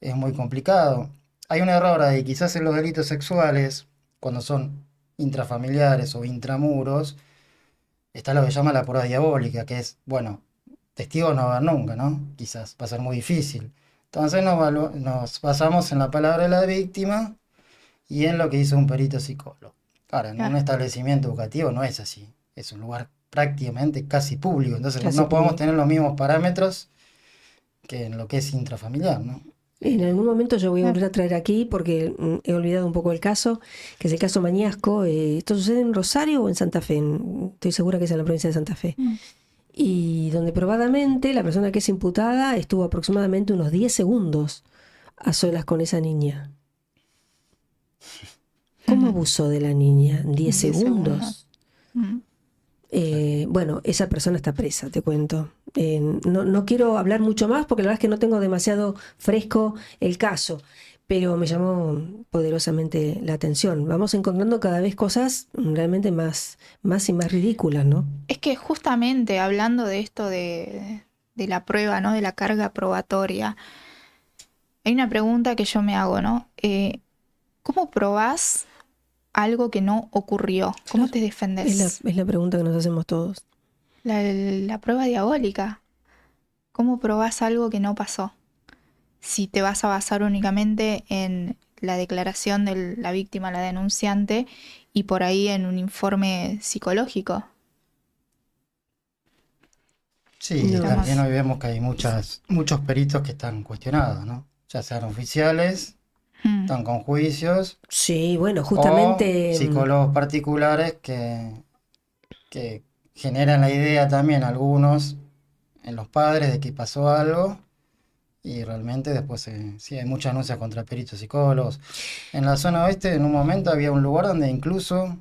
es muy complicado. Hay un error ahí, quizás en los delitos sexuales, cuando son intrafamiliares o intramuros, está lo que se llama la prueba diabólica, que es, bueno, testigos no va a haber nunca, ¿no? Quizás va a ser muy difícil. Entonces nos basamos en la palabra de la víctima y en lo que hizo un perito psicólogo. Ahora, en un Claro. establecimiento educativo no es así, es un lugar prácticamente casi público, entonces Casi no podemos público. tener los mismos parámetros que en lo que es intrafamiliar, ¿no? En algún momento yo voy a Claro. volver a traer aquí porque he olvidado un poco el caso, que es el caso Mañasco. ¿Esto sucede en Rosario o en Santa Fe? Estoy segura que es en la provincia de Santa Fe. Mm. Y donde probadamente la persona que es imputada estuvo aproximadamente unos 10 segundos a solas con esa niña. ¿Cómo abusó de la niña? ¿10 10 segundos? Mm. Bueno, esa persona está presa, te cuento. No quiero hablar mucho más porque la verdad es que no tengo demasiado fresco el caso, pero me llamó poderosamente la atención. Vamos encontrando cada vez cosas realmente más y más ridículas, ¿no? Es que justamente hablando de esto de la prueba, ¿no? De la carga probatoria, hay una pregunta que yo me hago, ¿no? ¿Cómo probás algo que no ocurrió? ¿Cómo te defendés? Es la pregunta que nos hacemos todos. La prueba diabólica. ¿Cómo probás algo que no pasó? Si te vas a basar únicamente en la declaración de la víctima, la denunciante, y por ahí en un informe psicológico. Sí, No. también hoy vemos que hay muchos peritos que están cuestionados, ¿no? Ya sean oficiales, Mm. están con juicios, Sí, bueno, o justamente psicólogos particulares que generan la idea también algunos en los padres de que pasó algo y realmente después sí hay muchas denuncias contra peritos psicólogos. En la zona oeste en un momento había un lugar donde incluso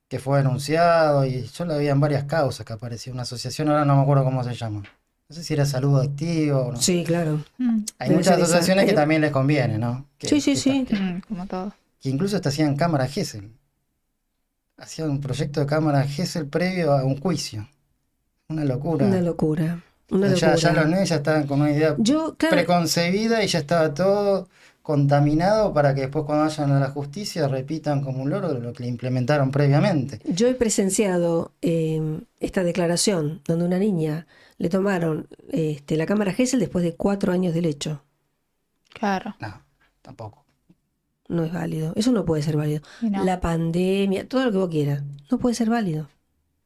que fue denunciado y yo la vi en varias causas que aparecía una asociación, ahora no me acuerdo cómo se llama. No sé si era salud activa o no. sí, claro. Mm. Hay Debe muchas ser esa. asociaciones que Hay- también les conviene, ¿no? Sí, sí, sí. Como todo. Que incluso hasta hacían cámara Gesell. Hacían un proyecto de cámara Gesell previo a un juicio. Una locura. Una locura. Una Ya locura. los nenes ya estaban con una idea Yo, claro, preconcebida y ya estaba todo contaminado para que después cuando vayan a la justicia repitan como un loro lo que le implementaron previamente. yo he presenciado esta declaración donde una niña le tomaron la cámara Gesell después de 4 años del hecho. Claro. No, tampoco. No es válido. Eso no puede ser válido. Y no. La pandemia, todo lo que vos quieras, no puede ser válido.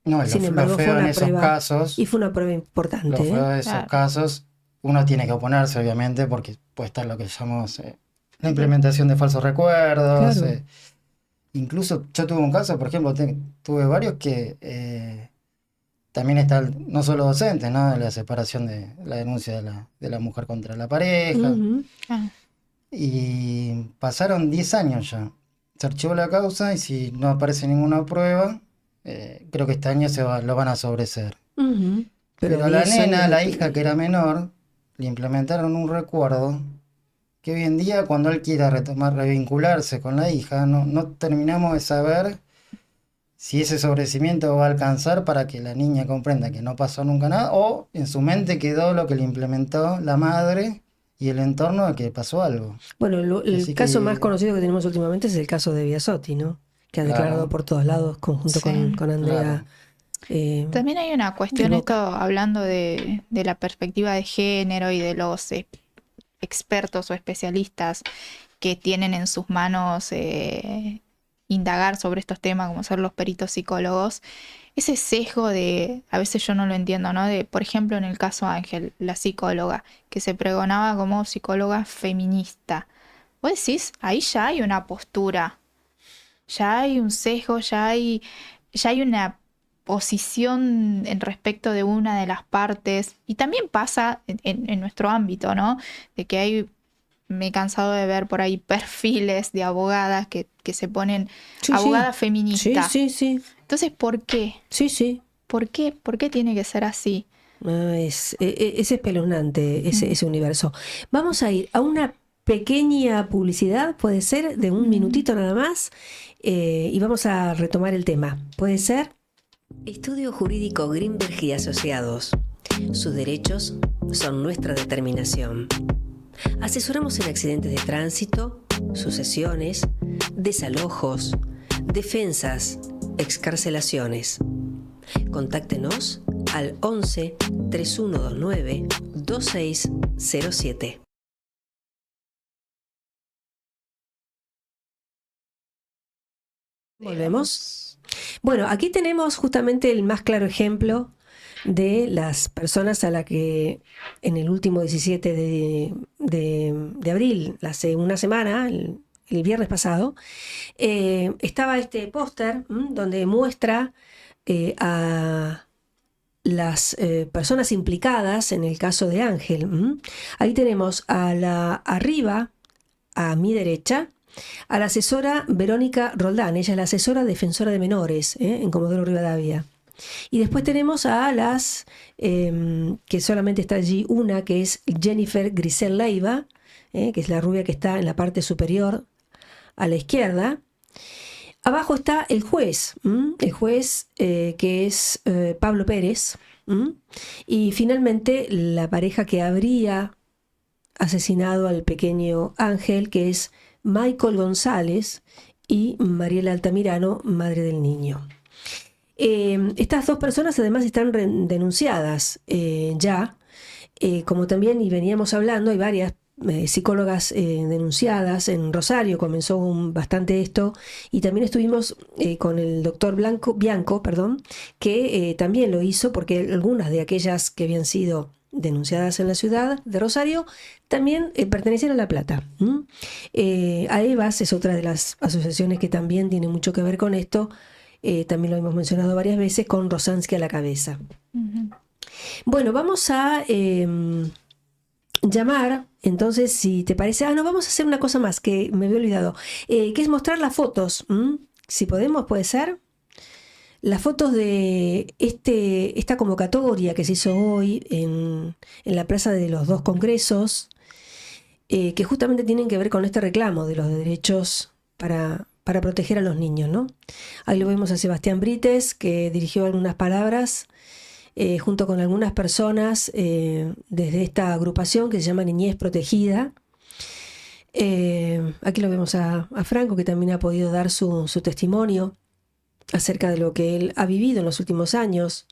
No, y Sin lo embargo, fue feo en una esos prueba. casos, Y fue una prueba importante. lo feo de esos Claro. casos, uno tiene que oponerse, obviamente, porque puede estar lo que llamamos la implementación de falsos recuerdos. Claro. Incluso yo tuve un caso, por ejemplo, tuve varios que también está no solo docentes, ¿no? La separación de la denuncia de la mujer contra la pareja. Ujú. Ah. Y pasaron 10 años ya. Se archivó la causa y si no aparece ninguna prueba, creo que este año lo van a sobreseer. Ujú. Pero a la 10 nena, años la de- hija que era menor, le implementaron un recuerdo que hoy en día cuando él quiera retomar, revincularse con la hija, no terminamos de saber si ese sobrecimiento va a alcanzar para que la niña comprenda que no pasó nunca nada o en su mente quedó lo que le implementó la madre y el entorno de que pasó algo. Bueno, el Así caso que- más conocido que tenemos últimamente es el caso de Biasotti, ¿no? Que ha Claro. declarado por todos lados conjunto Sí, con Andrea. claro. También hay una cuestión, de esto Boca. hablando de la perspectiva de género y de los expertos o especialistas que tienen en sus manos indagar sobre estos temas, como ser los peritos psicólogos, ese sesgo de, a veces yo no lo entiendo, ¿no? De, por ejemplo, en el caso Ángel, la psicóloga, que se pregonaba como psicóloga feminista. Vos decís, ahí ya hay una postura, ya hay un sesgo, ya hay una posición en respecto de una de las partes. Y también pasa en nuestro ámbito, ¿no? De que me he cansado de ver por ahí perfiles de abogadas que se ponen Sí, abogada sí. feminista. Sí, sí, sí. Entonces, ¿por qué? Sí, sí. ¿Por qué? ¿Por qué tiene que ser así? Es espeluznante ese universo. Vamos a ir a una pequeña publicidad, puede ser, de un minutito nada más, y vamos a retomar el tema. ¿Puede ser? Estudio Jurídico Greenberg y Asociados. Sus derechos son nuestra determinación. Asesoramos en accidentes de tránsito, sucesiones, desalojos, defensas, excarcelaciones. Contáctenos al 11 3129 2607. Volvemos. Bueno, aquí tenemos justamente el más claro ejemplo de las personas a la que en el último 17 de abril, hace una semana, el viernes pasado, estaba este póster donde muestra a las personas implicadas en el caso de Ángel. Ahí tenemos arriba, a mi derecha, a la asesora Verónica Roldán. Ella es la asesora defensora de menores en Comodoro Rivadavia. Y después tenemos a las, que solamente está allí una, que es Jennifer Grisel Leiva, que es la rubia que está en la parte superior a la izquierda. Abajo está el juez que es Pablo Pérez. Y finalmente la pareja que habría asesinado al pequeño Ángel, que es Michael González y Mariela Altamirano, madre del niño. Estas dos personas además están denunciadas ya, como también y veníamos hablando, hay varias psicólogas denunciadas. En Rosario comenzó bastante esto, y también estuvimos con el doctor Bianco, que también lo hizo, porque algunas de aquellas que habían sido denunciadas en la ciudad de Rosario también pertenecían a La Plata. AEVAS es otra de las asociaciones que también tiene mucho que ver con esto. También lo hemos mencionado varias veces, con Rosansky a la cabeza. Uh-huh. Bueno, vamos a llamar, entonces, si te parece. No, vamos a hacer una cosa más que me había olvidado, que es mostrar las fotos. Si podemos, puede ser. Las fotos de esta convocatoria que se hizo hoy en la Plaza de los Dos Congresos, que justamente tienen que ver con este reclamo de los derechos para proteger a los niños, ¿no? Ahí lo vemos a Sebastián Brites, que dirigió algunas palabras junto con algunas personas desde esta agrupación que se llama Niñez Protegida. Aquí lo vemos a Franco, que también ha podido dar su testimonio acerca de lo que él ha vivido en los últimos años.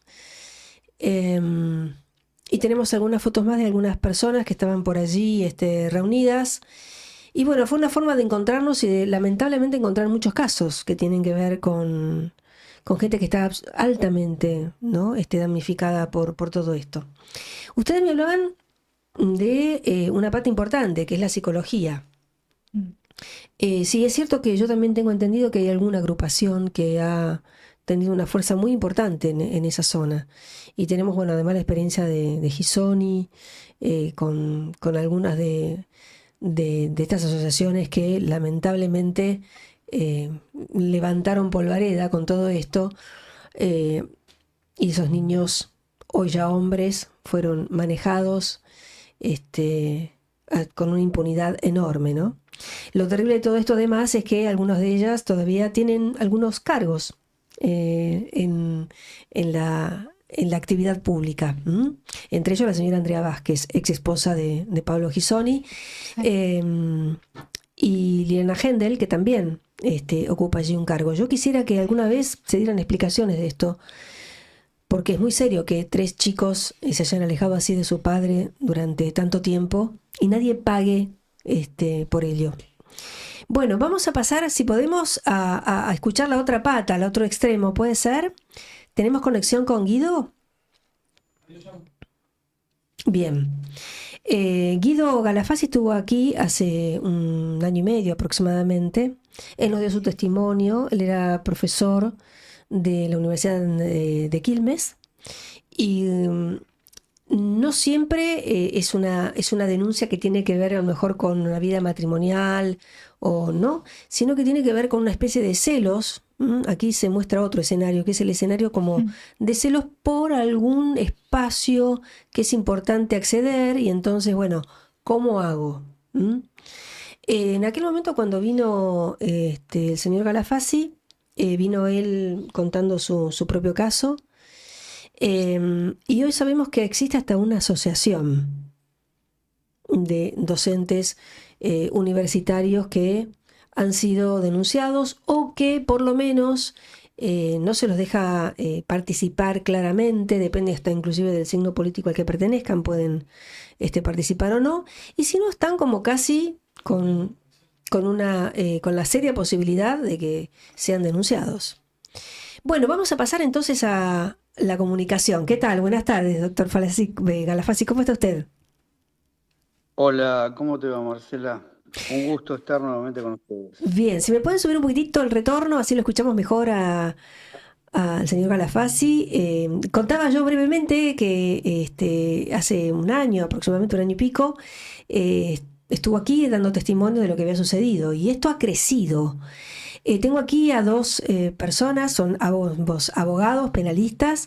Y tenemos algunas fotos más de algunas personas que estaban por allí reunidas. Y bueno, fue una forma de encontrarnos y de lamentablemente encontrar muchos casos que tienen que ver con gente que está altamente, ¿no? damnificada por todo esto. Ustedes me hablaban de una parte importante, que es la psicología. Sí, es cierto que yo también tengo entendido que hay alguna agrupación que ha tenido una fuerza muy importante en esa zona. Y tenemos, bueno, además la experiencia de Gisoni, con algunas de estas asociaciones que lamentablemente levantaron polvareda con todo esto, y esos niños, hoy ya hombres, fueron manejados con una impunidad enorme, ¿no? Lo terrible de todo esto además es que algunas de ellas todavía tienen algunos cargos en la actividad pública. Entre ellos la señora Andrea Vázquez, ex esposa de Pablo Gisoni, y Liliana Hendel, que también ocupa allí un cargo. Yo quisiera que alguna vez se dieran explicaciones de esto, porque es muy serio que 3 chicos se hayan alejado así de su padre durante tanto tiempo y nadie pague por ello. Bueno, vamos a pasar, si podemos, a escuchar la otra pata, al otro extremo, ¿puede ser? ¿Tenemos conexión con Guido? Bien. Guido Galafasi estuvo aquí hace 1 año y medio aproximadamente. Él nos dio su testimonio. Él era profesor de la Universidad de Quilmes, y no siempre es una denuncia que tiene que ver a lo mejor con una vida matrimonial o no, sino que tiene que ver con una especie de celos. Aquí se muestra otro escenario, que es el escenario como de celos por algún espacio que es importante acceder, y entonces, bueno, ¿cómo hago? En aquel momento, cuando vino el señor Galafasi, vino él contando su propio caso, y hoy sabemos que existe hasta una asociación de docentes universitarios que han sido denunciados, o que por lo menos no se los deja participar claramente, depende hasta inclusive del signo político al que pertenezcan, pueden participar o no, y si no, están como casi con con la seria posibilidad de que sean denunciados. Bueno, vamos a pasar entonces a la comunicación. ¿Qué tal? Buenas tardes, doctor Galafasi. ¿Cómo está usted? Hola, ¿cómo te va, Marcela? Un gusto estar nuevamente con ustedes. Bien, si me pueden subir un poquitito el retorno, así lo escuchamos mejor al señor Galafasi. Contaba yo brevemente que hace un año, aproximadamente un año y pico, estuvo aquí dando testimonio de lo que había sucedido y esto ha crecido. Tengo aquí a dos personas, son ambos abogados, penalistas,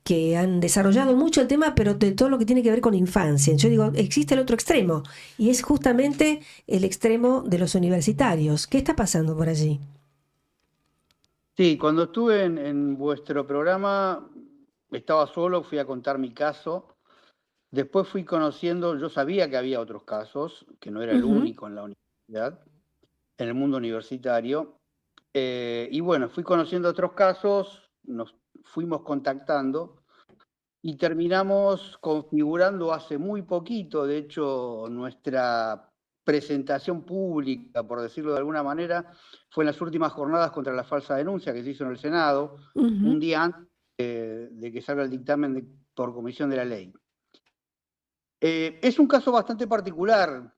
que han desarrollado mucho el tema, pero de todo lo que tiene que ver con infancia. Yo digo, existe el otro extremo, y es justamente el extremo de los universitarios. ¿Qué está pasando por allí? Sí, cuando estuve en vuestro programa, estaba solo, fui a contar mi caso. Después fui conociendo, yo sabía que había otros casos, que no era el único en la universidad, en el mundo universitario. Y bueno, fui conociendo otros casos, nos fuimos contactando y terminamos configurando hace muy poquito, de hecho, nuestra presentación pública, por decirlo de alguna manera, fue en las últimas jornadas contra la falsa denuncia que se hizo en el Senado, un día antes de que salga el dictamen por comisión de la ley. Es un caso bastante particular,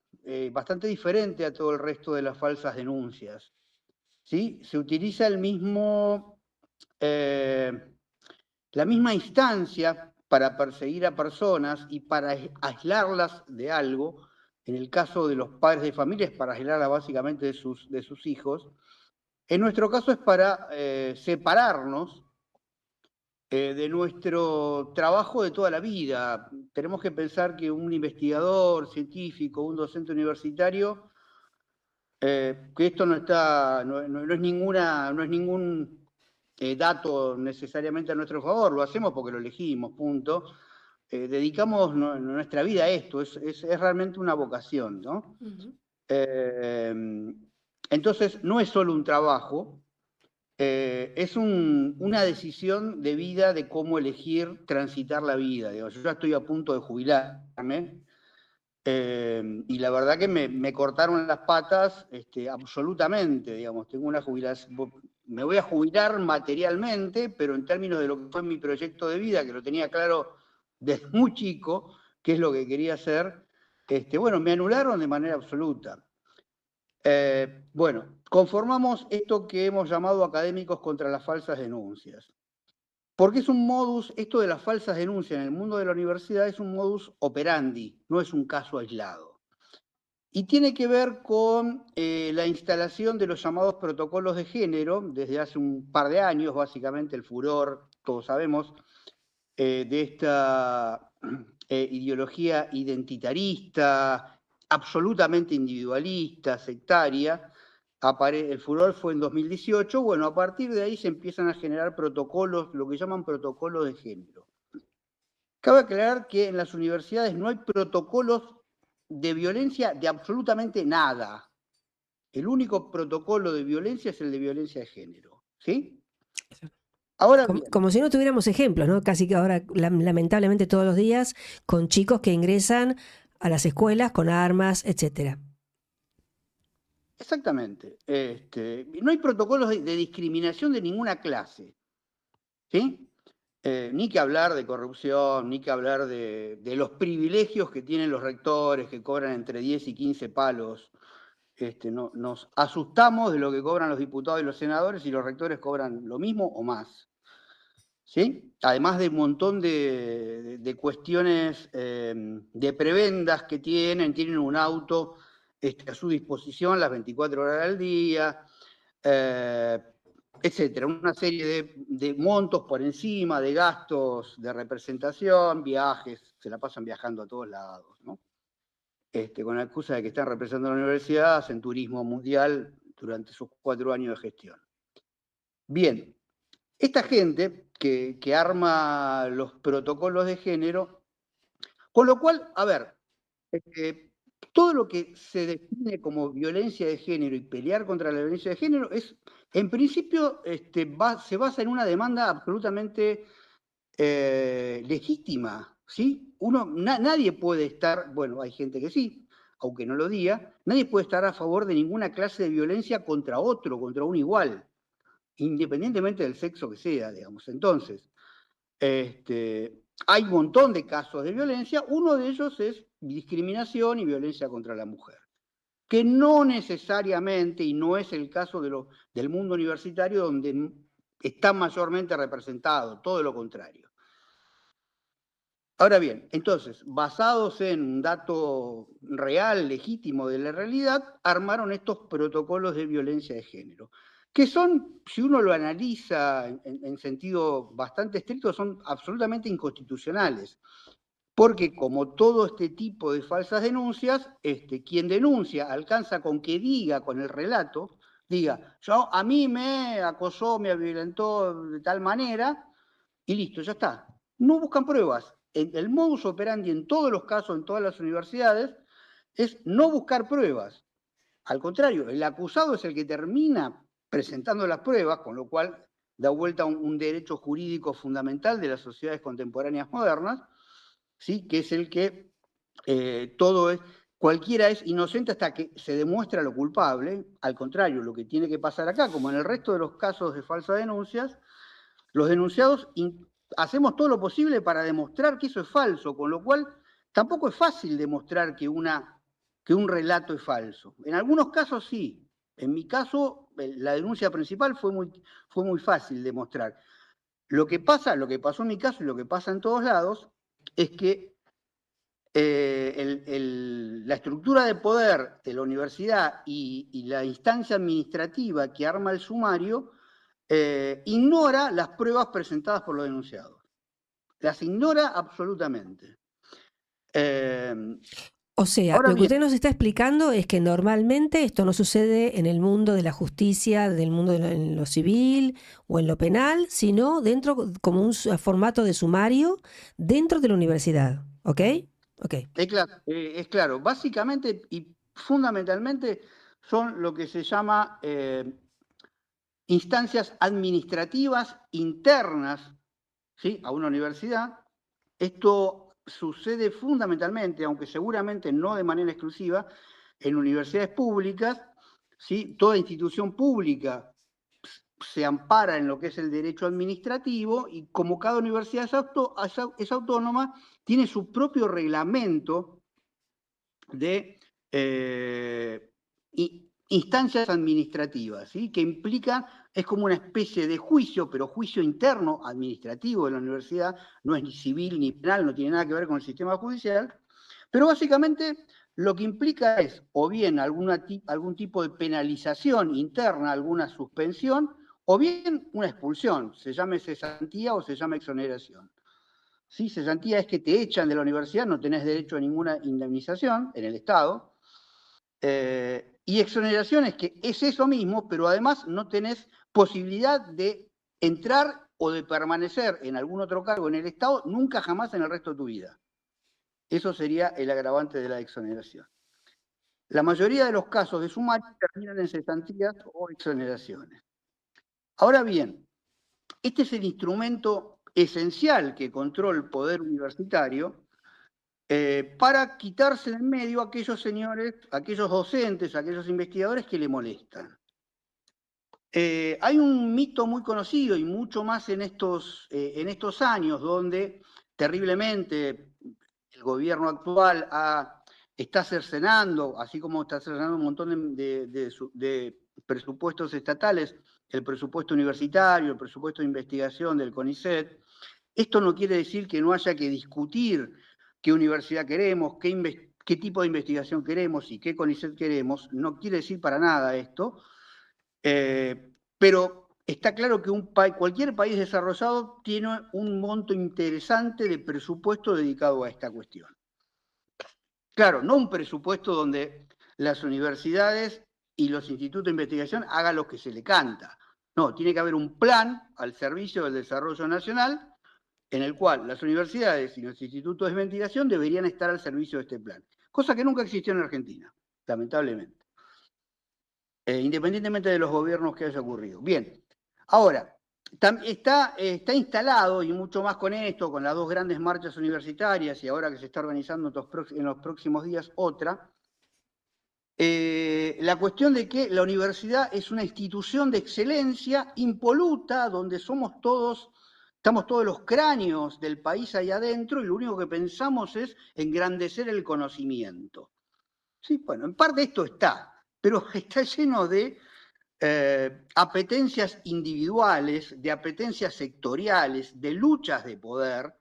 bastante diferente a todo el resto de las falsas denuncias. ¿Sí? Se utiliza la misma instancia para perseguir a personas y para aislarlas de algo. En el caso de los padres de familia es para aislarlas básicamente de sus hijos. En nuestro caso es para separarnos de nuestro trabajo de toda la vida. Tenemos que pensar que un investigador científico, un docente universitario, que esto no es ningún dato necesariamente a nuestro favor, lo hacemos porque lo elegimos, punto. Dedicamos nuestra vida a esto, es realmente una vocación, ¿no? Entonces, no es solo un trabajo, es una decisión de vida de cómo elegir transitar la vida. Digo, yo ya estoy a punto de jubilarme, y la verdad que me cortaron las patas absolutamente, digamos, tengo una jubilación, me voy a jubilar materialmente, pero en términos de lo que fue mi proyecto de vida, que lo tenía claro desde muy chico, qué es lo que quería hacer, bueno, me anularon de manera absoluta. Bueno, conformamos esto que hemos llamado Académicos contra las Falsas Denuncias. Porque es un modus, esto de las falsas denuncias en el mundo de la universidad es un modus operandi, no es un caso aislado. Y tiene que ver con la instalación de los llamados protocolos de género, desde hace un par de años, básicamente el furor, todos sabemos, de esta ideología identitarista, absolutamente individualista, sectaria. El furor fue en 2018, bueno, a partir de ahí se empiezan a generar protocolos, lo que llaman protocolos de género. Cabe aclarar que en las universidades no hay protocolos de violencia de absolutamente nada. El único protocolo de violencia es el de violencia de género, ¿sí? Ahora bien, Como si no tuviéramos ejemplos, ¿no? Casi que ahora, lamentablemente todos los días, con chicos que ingresan a las escuelas con armas, etcétera. exactamente. No hay protocolos de discriminación de ninguna clase, ¿sí? Ni que hablar de corrupción, ni que hablar de los privilegios que tienen los rectores, que cobran entre 10 y 15 palos. Nos asustamos de lo que cobran los diputados y los senadores y los rectores cobran lo mismo o más. ¿Sí? Además de un montón de cuestiones de prebendas que tienen un auto a su disposición las 24 horas al día, etcétera. Una serie de montos por encima, de gastos de representación, viajes, se la pasan viajando a todos lados, ¿no? Con la excusa de que están representando la universidad, hacen turismo mundial durante sus 4 años de gestión. Bien, esta gente que arma los protocolos de género, con lo cual, a ver, todo lo que se define como violencia de género y pelear contra la violencia de género es, en principio, se basa en una demanda absolutamente legítima, ¿sí? Nadie puede estar, bueno, hay gente que sí, aunque no lo diga, nadie puede estar a favor de ninguna clase de violencia contra otro, contra un igual, independientemente del sexo que sea, digamos. Entonces, hay un montón de casos de violencia, uno de ellos es discriminación y violencia contra la mujer, que no necesariamente, y no es el caso del mundo universitario donde está mayormente representado, todo lo contrario. Ahora bien, entonces, basados en un dato real, legítimo de la realidad, armaron estos protocolos de violencia de género, que son, si uno lo analiza en sentido bastante estricto, son absolutamente inconstitucionales. Porque como todo este tipo de falsas denuncias, quien denuncia alcanza con que diga, con el relato, diga, a mí me acosó, me violentó de tal manera, y listo, ya está. No buscan pruebas. El modus operandi en todos los casos, en todas las universidades, es no buscar pruebas. Al contrario, el acusado es el que termina presentando las pruebas, con lo cual da vuelta a un derecho jurídico fundamental de las sociedades contemporáneas modernas, ¿sí? Que es el que cualquiera es inocente hasta que se demuestra lo culpable. Al contrario, lo que tiene que pasar acá, como en el resto de los casos de falsas denuncias, los denunciados hacemos todo lo posible para demostrar que eso es falso, con lo cual tampoco es fácil demostrar que un relato es falso. En algunos casos sí. En mi caso, la denuncia principal fue muy fácil demostrar. Lo que pasó en mi caso y lo que pasa en todos lados es que la estructura de poder de la universidad y la instancia administrativa que arma el sumario ignora las pruebas presentadas por los denunciados. Las ignora absolutamente. O sea, Ahora lo que bien, usted nos está explicando es que normalmente esto no sucede en el mundo de la justicia, del mundo en lo civil o en lo penal, sino dentro como un formato de sumario dentro de la universidad, ¿ok? Ok. es claro, básicamente y fundamentalmente son lo que se llama instancias administrativas internas, ¿sí? A una universidad. Esto sucede fundamentalmente, aunque seguramente no de manera exclusiva, en universidades públicas, ¿sí? Toda institución pública se ampara en lo que es el derecho administrativo y como cada universidad es autónoma, tiene su propio reglamento de instancias administrativas, ¿sí? Que implican, es como una especie de juicio, pero juicio interno administrativo de la universidad, no es ni civil ni penal, no tiene nada que ver con el sistema judicial, pero básicamente lo que implica es o bien algún tipo de penalización interna, alguna suspensión, o bien una expulsión, se llame cesantía o se llame exoneración. ¿Sí? Cesantía es que te echan de la universidad, no tenés derecho a ninguna indemnización en el Estado, y exoneración es que es eso mismo, pero además no tenés posibilidad de entrar o de permanecer en algún otro cargo en el Estado nunca jamás en el resto de tu vida. Eso sería el agravante de la exoneración. La mayoría de los casos de sumario terminan en cesantías o exoneraciones. Ahora bien, este es el instrumento esencial que controla el poder universitario para quitarse de en medio a aquellos señores, aquellos docentes, aquellos investigadores que le molestan. Hay un mito muy conocido y mucho más en estos años donde terriblemente el gobierno actual está cercenando, así como está cercenando un montón de presupuestos estatales, el presupuesto universitario, el presupuesto de investigación del CONICET. Esto no quiere decir que no haya que discutir qué universidad queremos, qué tipo de investigación queremos y qué CONICET queremos. No quiere decir para nada esto. Pero está claro que cualquier país desarrollado tiene un monto interesante de presupuesto dedicado a esta cuestión. Claro, no un presupuesto donde las universidades y los institutos de investigación hagan lo que se le canta. No, tiene que haber un plan al servicio del desarrollo nacional en el cual las universidades y los institutos de investigación deberían estar al servicio de este plan. Cosa que nunca existió en Argentina, lamentablemente. Independientemente de los gobiernos que haya ocurrido. Bien, ahora, está instalado, y mucho más con esto, con las dos grandes marchas universitarias, y ahora que se está organizando en los próximos días otra, La cuestión de que la universidad es una institución de excelencia impoluta, donde estamos todos los cráneos del país ahí adentro y lo único que pensamos es engrandecer el conocimiento. Sí, bueno, en parte esto está, pero está lleno de apetencias individuales, de apetencias sectoriales, de luchas de poder.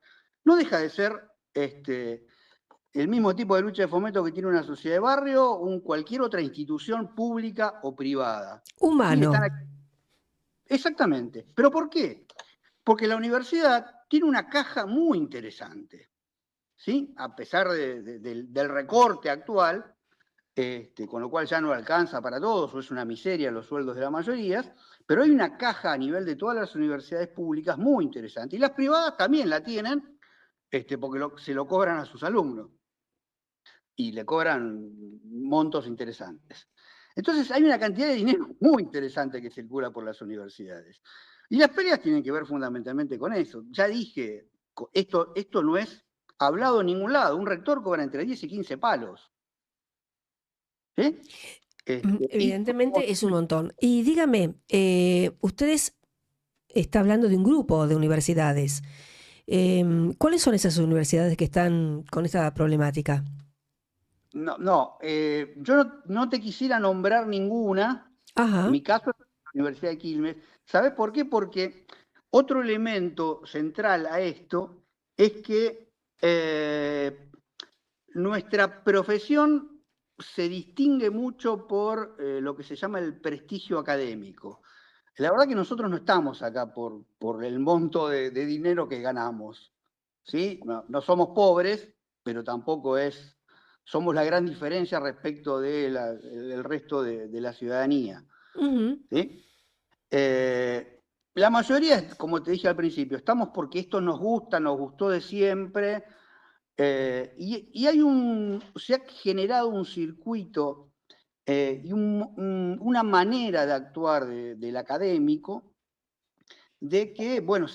No deja de ser el mismo tipo de lucha de fomento que tiene una sociedad de barrio o cualquier otra institución pública o privada. Humano. Sí, exactamente. ¿Pero por qué? Porque la universidad tiene una caja muy interesante, ¿sí? A pesar del recorte actual, con lo cual ya no alcanza para todos, o es una miseria los sueldos de la mayoría, pero hay una caja a nivel de todas las universidades públicas muy interesante. Y las privadas también la tienen, porque se lo cobran a sus alumnos y le cobran montos interesantes. Entonces hay una cantidad de dinero muy interesante que circula por las universidades. Y las peleas tienen que ver fundamentalmente con eso. Ya dije, esto no es hablado en ningún lado. Un rector cobra entre 10 y 15 palos. ¿Sí? Evidentemente es un montón. Y dígame, ustedes está hablando de un grupo de universidades. ¿Cuáles son esas universidades que están con esta problemática? No, yo no te quisiera nombrar ninguna. Ajá. Mi caso es la Universidad de Quilmes. ¿Sabes por qué? Porque otro elemento central a esto es que nuestra profesión se distingue mucho por lo que se llama el prestigio académico. La verdad que nosotros no estamos acá por el monto de dinero que ganamos, ¿sí? No somos pobres, pero tampoco somos la gran diferencia respecto del resto de la ciudadanía, Ujú. ¿sí? La mayoría, como te dije al principio, estamos porque esto nos gusta, nos gustó de siempre, y se ha generado un circuito y una manera de actuar del académico, de que, bueno,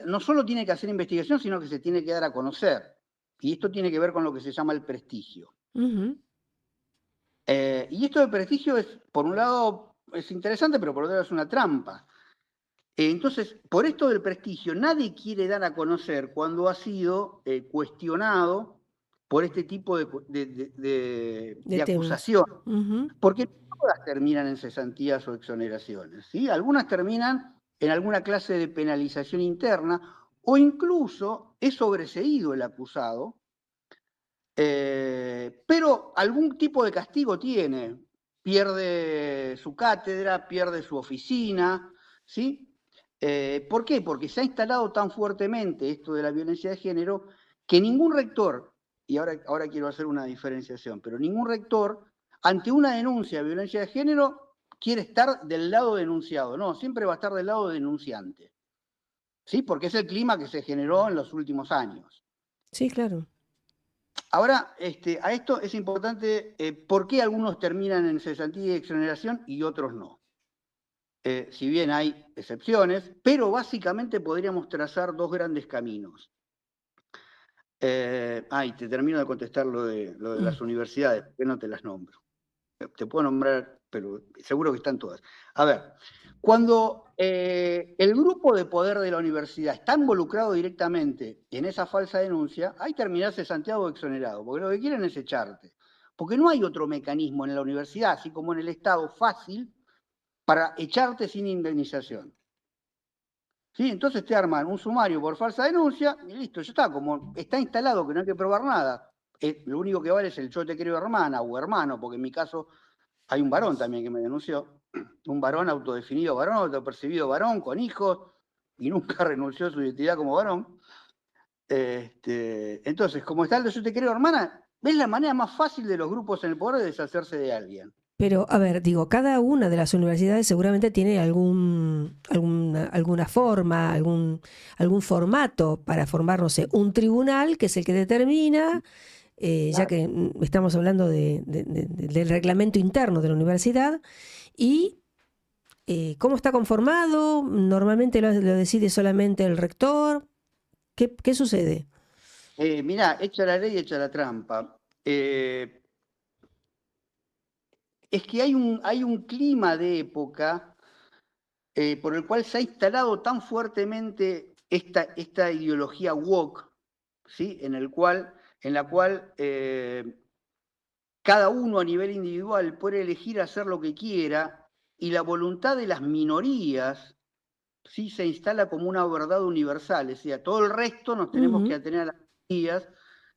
no solo tiene que hacer investigación, sino que se tiene que dar a conocer. Y esto tiene que ver con lo que se llama el prestigio. Ujú. Y esto del prestigio por un lado, es interesante, pero por otro lado es una trampa. Entonces, por esto del prestigio, nadie quiere dar a conocer cuando ha sido cuestionado por este tipo de De temas. acusación. Ujú. Porque no todas terminan en cesantías o exoneraciones, ¿sí? Algunas terminan en alguna clase de penalización interna o incluso es sobreseído el acusado, pero algún tipo de castigo tiene. Pierde su cátedra, pierde su oficina, ¿sí? ¿Por qué? Porque se ha instalado tan fuertemente esto de la violencia de género que ningún rector, y ahora quiero hacer una diferenciación, pero ningún rector ante una denuncia de violencia de género quiere estar del lado denunciado, no, siempre va a estar del lado denunciante, ¿sí? Porque es el clima que se generó en los últimos años. Sí, claro. Ahora, a esto es importante por qué algunos terminan en cesantía y exoneración y otros no. Si bien hay excepciones, pero básicamente podríamos trazar dos grandes caminos. Te termino de contestar lo de las universidades, porque no te las nombro. Te puedo nombrar, pero seguro que están todas. A ver, cuando el grupo de poder de la universidad está involucrado directamente en esa falsa denuncia, ahí terminás cesanteado o exonerado, porque lo que quieren es echarte. Porque no hay otro mecanismo en la universidad, así como en el Estado, fácil para echarte sin indemnización. ¿Sí? Entonces te arman un sumario por falsa denuncia y listo, ya está. Como está instalado que no hay que probar nada, lo único que vale es el yo te creo hermana o hermano, porque en mi caso hay un varón también que me denunció, un varón autodefinido varón, autopercibido varón, con hijos, y nunca renunció a su identidad como varón. Entonces, como está el de yo te creo hermana, es la manera más fácil de los grupos en el poder de deshacerse de alguien. Pero, a ver, digo, cada una de las universidades seguramente tiene alguna forma, algún formato para formar, no sé, un tribunal que es el que determina, ya que estamos hablando del reglamento interno de la universidad, y cómo está conformado, normalmente lo decide solamente el rector. ¿Qué sucede? Mirá, echa la ley, echa la trampa. es que hay un clima de época por el cual se ha instalado tan fuertemente esta ideología woke, ¿sí? En la cual cada uno a nivel individual puede elegir hacer lo que quiera y la voluntad de las minorías, ¿sí? Se instala como una verdad universal, es decir, a todo el resto nos tenemos que Ujú. atener a las minorías.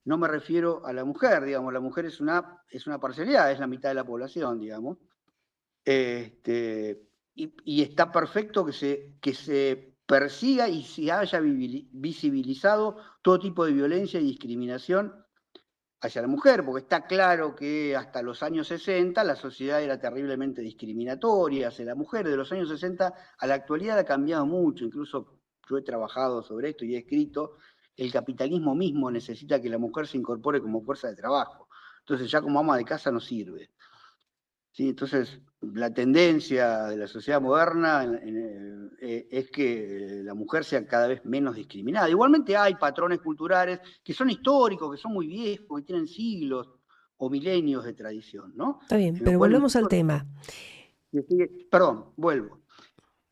No me refiero a la mujer, digamos, la mujer es una parcialidad, es la mitad de la población, digamos. Y está perfecto que se persiga y se haya visibilizado todo tipo de violencia y discriminación hacia la mujer, porque está claro que hasta los años 60 la sociedad era terriblemente discriminatoria hacia la mujer. De los años 60 a la actualidad ha cambiado mucho, incluso yo he trabajado sobre esto y he escrito, el capitalismo mismo necesita que la mujer se incorpore como fuerza de trabajo. Entonces ya como ama de casa no sirve. ¿Sí? Entonces, la tendencia de la sociedad moderna es que la mujer sea cada vez menos discriminada. Igualmente hay patrones culturales que son históricos, que son muy viejos, que tienen siglos o milenios de tradición, ¿no? Está bien, En lo pero cual volvemos al tema. perdón, vuelvo.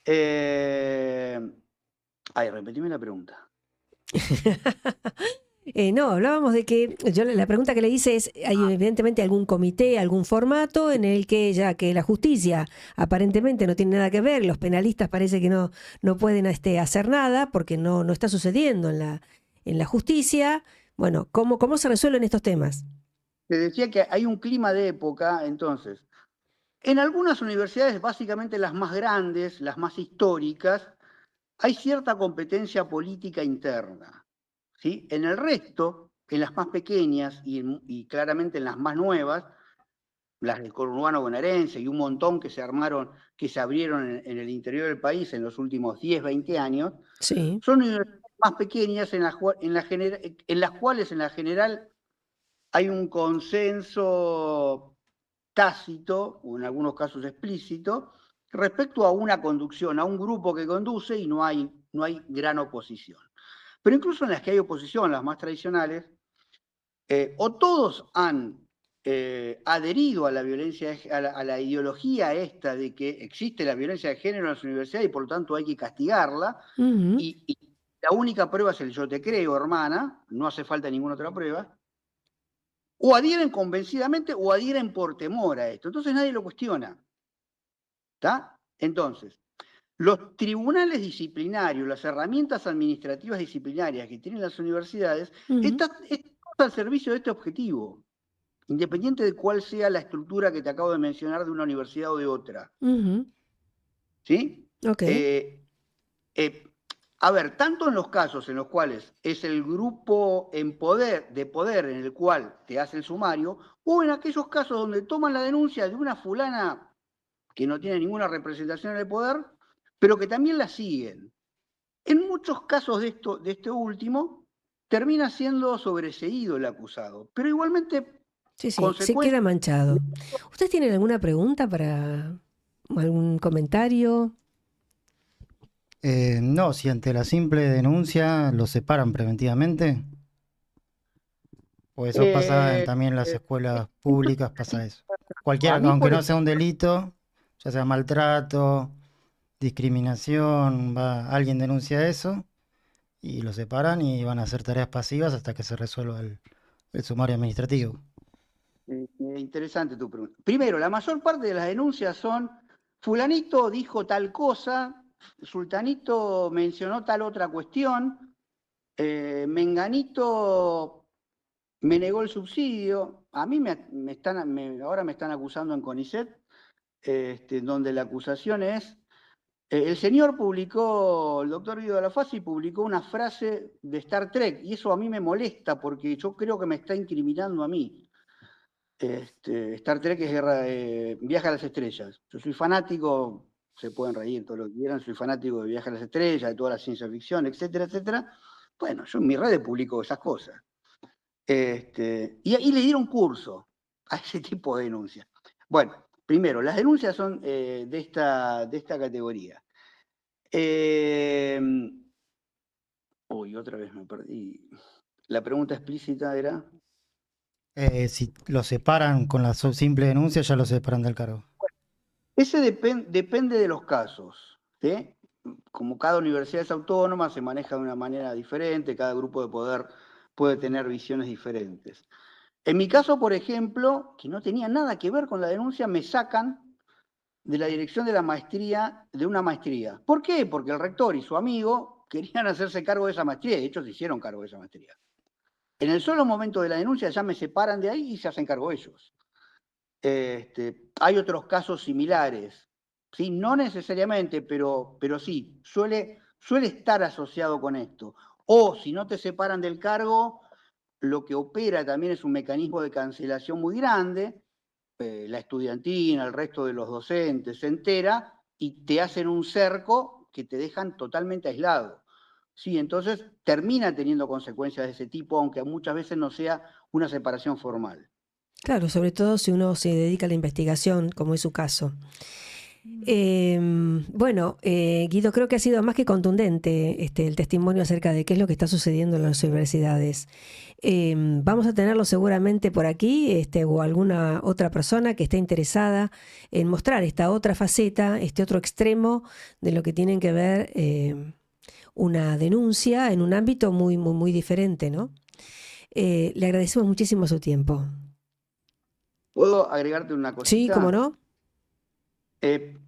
Ay, repetime la pregunta. No, hablábamos de que yo la pregunta que le hice es, ¿hay evidentemente algún comité, algún formato en el que ya que la justicia aparentemente no tiene nada que ver, los penalistas parece que no pueden hacer nada porque no está sucediendo en la justicia? Bueno, ¿cómo se resuelven estos temas? Te decía que hay un clima de época, entonces. En algunas universidades, básicamente las más grandes, las más históricas, hay cierta competencia política interna. ¿Sí? En el resto, en las más pequeñas y claramente en las más nuevas, las del conurbano bonaerense y un montón que se armaron, que se abrieron en el interior del país en los últimos 10, 20 años, Sí. son universidades más pequeñas en las cuales en la general hay un consenso tácito, o en algunos casos explícito, respecto a una conducción, a un grupo que conduce y no hay gran oposición. Pero incluso en las que hay oposición, las más tradicionales, o todos han adherido a la violencia, a la ideología esta de que existe la violencia de género en las universidades y por lo tanto hay que castigarla, Ujú. y la única prueba es el yo te creo, hermana, no hace falta ninguna otra prueba, o adhieren convencidamente o adhieren por temor a esto. Entonces nadie lo cuestiona. ¿Está? Entonces, los tribunales disciplinarios, las herramientas administrativas disciplinarias que tienen las universidades, Ujú. están al servicio de este objetivo, independiente de cuál sea la estructura que te acabo de mencionar de una universidad o de otra. Ujú. ¿Sí? Ok. Eh, eh, a ver, tanto en los casos en los cuales es el grupo de poder en el cual te hace el sumario, o en aquellos casos donde toman la denuncia de una fulana que no tiene ninguna representación en el poder, pero que también la siguen. En muchos casos de este último, termina siendo sobreseído el acusado, pero igualmente Sí, sí, se consecuencia. queda manchado. ¿Ustedes tienen alguna pregunta para algún comentario? No, si ante la simple denuncia los separan preventivamente, o eso pasa Eh, también en las eh, escuelas públicas, pasa eso. Cualquiera, a mí, aunque por no sea un ejemplo, delito, ya sea maltrato, discriminación, alguien denuncia eso y lo separan y van a hacer tareas pasivas hasta que se resuelva el sumario administrativo. interesante tu pregunta. Primero, la mayor parte de las denuncias son, fulanito dijo tal cosa, sultanito mencionó tal otra cuestión, menganito me negó el subsidio. A mí ahora me están acusando en CONICET, donde la acusación es, el señor publicó, el doctor Guido Alafasi publicó una frase de Star Trek, y eso a mí me molesta porque yo creo que me está incriminando a mí. Star Trek es Viaje a las Estrellas. Yo soy fanático, se pueden reír todo lo que quieran, soy fanático de Viaje a las Estrellas, de toda la ciencia ficción, etcétera, etcétera. Bueno, yo en mis redes publico esas cosas. Y ahí le dieron curso a ese tipo de denuncias. Bueno, primero, las denuncias son de esta categoría. Uy, otra vez me perdí. La pregunta explícita era. Si lo separan con la simple denuncia, ya lo separan del cargo. Ese depende de los casos, ¿sí? Como cada universidad es autónoma, se maneja de una manera diferente, cada grupo de poder puede tener visiones diferentes. En mi caso, por ejemplo, que no tenía nada que ver con la denuncia, me sacan de la dirección de la maestría, de una maestría. ¿Por qué? Porque el rector y su amigo querían hacerse cargo de esa maestría, y de hecho se hicieron cargo de esa maestría. En el solo momento de la denuncia ya me separan de ahí y se hacen cargo ellos. Hay otros casos similares, ¿sí? No necesariamente, pero sí, suele estar asociado con esto. O si no te separan del cargo, lo que opera también es un mecanismo de cancelación muy grande. La estudiantina, el resto de los docentes se entera y te hacen un cerco que te dejan totalmente aislado. Sí, entonces termina teniendo consecuencias de ese tipo, aunque muchas veces no sea una separación formal. Claro, sobre todo si uno se dedica a la investigación, como es su caso. Bueno, Guido, creo que ha sido más que contundente el testimonio acerca de qué es lo que está sucediendo en las universidades. Vamos a tenerlo seguramente por aquí, o alguna otra persona que esté interesada en mostrar esta otra faceta, este otro extremo de lo que tienen que ver una denuncia en un ámbito muy, muy, muy diferente, ¿no? Le agradecemos muchísimo su tiempo. ¿Puedo agregarte una Sí, cosita? ¿cómo no?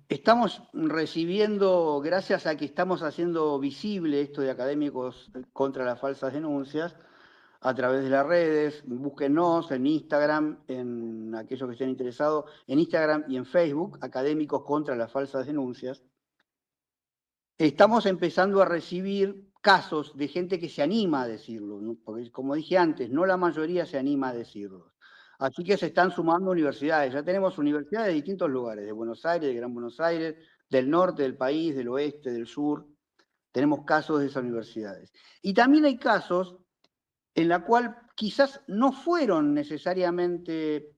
Estamos recibiendo, gracias a que estamos haciendo visible esto de académicos contra las falsas denuncias, a través de las redes, búsquenos en Instagram, en aquellos que estén interesados, en Instagram y en Facebook, académicos contra las falsas denuncias. Estamos empezando a recibir casos de gente que se anima a decirlo, ¿no? Porque como dije antes, no la mayoría se anima a decirlo. Así que se están sumando universidades. Ya tenemos universidades de distintos lugares, de Buenos Aires, de Gran Buenos Aires, del norte del país, del oeste, del sur. Tenemos casos de esas universidades. Y también hay casos en la cual quizás no fueron necesariamente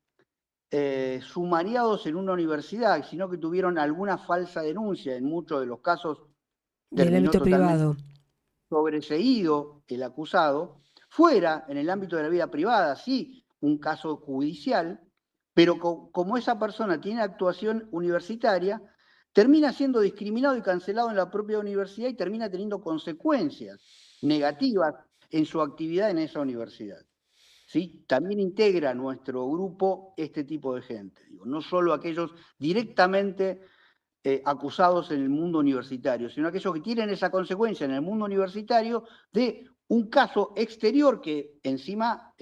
sumariados en una universidad, sino que tuvieron alguna falsa denuncia. En muchos de los casos Del terminó ámbito totalmente privado. sobreseído el acusado, fuera en el ámbito de la vida privada, sí, un caso judicial, pero como esa persona tiene actuación universitaria, termina siendo discriminado y cancelado en la propia universidad y termina teniendo consecuencias negativas en su actividad en esa universidad. ¿Sí? También integra nuestro grupo este tipo de gente, digo, no solo aquellos directamente acusados en el mundo universitario, sino aquellos que tienen esa consecuencia en el mundo universitario de un caso exterior que encima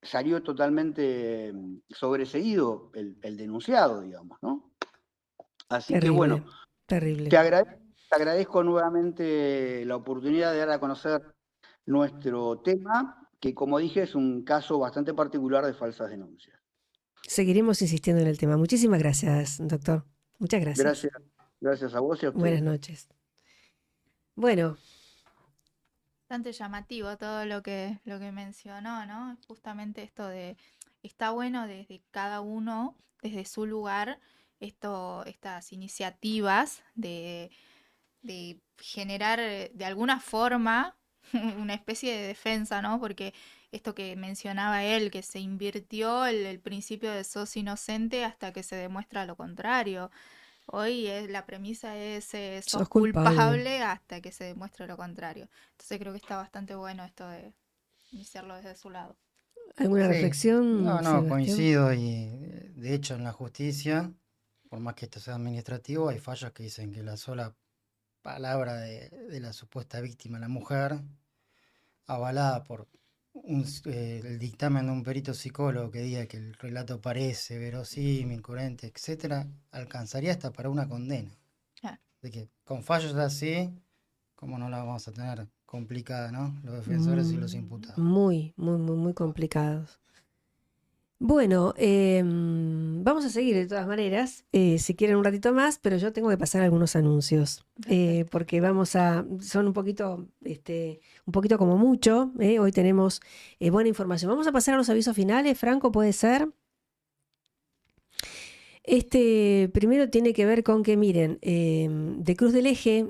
salió totalmente sobreseído el denunciado, digamos, ¿no? Así que Terrible, bueno, terrible. te agradezco nuevamente la oportunidad de dar a conocer nuestro tema, que como dije es un caso bastante particular de falsas denuncias. Seguiremos insistiendo en el tema. Muchísimas gracias, doctor. Muchas gracias. Gracias, gracias a vos y a Buenas ustedes. noches. Bueno, Bastante llamativo todo lo que mencionó, ¿no? Justamente esto de, está bueno desde cada uno, desde su lugar, estas iniciativas de generar de alguna forma una especie de defensa, ¿no? Porque esto que mencionaba él, que se invirtió el principio de sos inocente hasta que se demuestra lo contrario. Hoy la premisa es sos sos culpable. culpable hasta que se demuestre lo contrario. Entonces creo que está bastante bueno esto de iniciarlo desde su lado. ¿Alguna Sí, reflexión, no, Sebastián? coincido y de hecho en la justicia, por más que esto sea administrativo, hay fallos que dicen que la sola palabra de la supuesta víctima, la mujer, avalada por el dictamen de un perito psicólogo que diga que el relato parece verosímil, coherente, etcétera, alcanzaría hasta para una condena. Claro. Así que con fallos así, ¿cómo no la vamos a tener complicada, ¿no? Los defensores y los imputados. Muy, muy, muy, muy complicados. Bueno, vamos a seguir de todas maneras, si quieren un ratito más, pero yo tengo que pasar algunos anuncios, Perfecto. porque son un poquito como mucho, hoy tenemos buena información. Vamos a pasar a los avisos finales, Franco, ¿puede ser? Este primero tiene que ver con que, miren, de Cruz del Eje,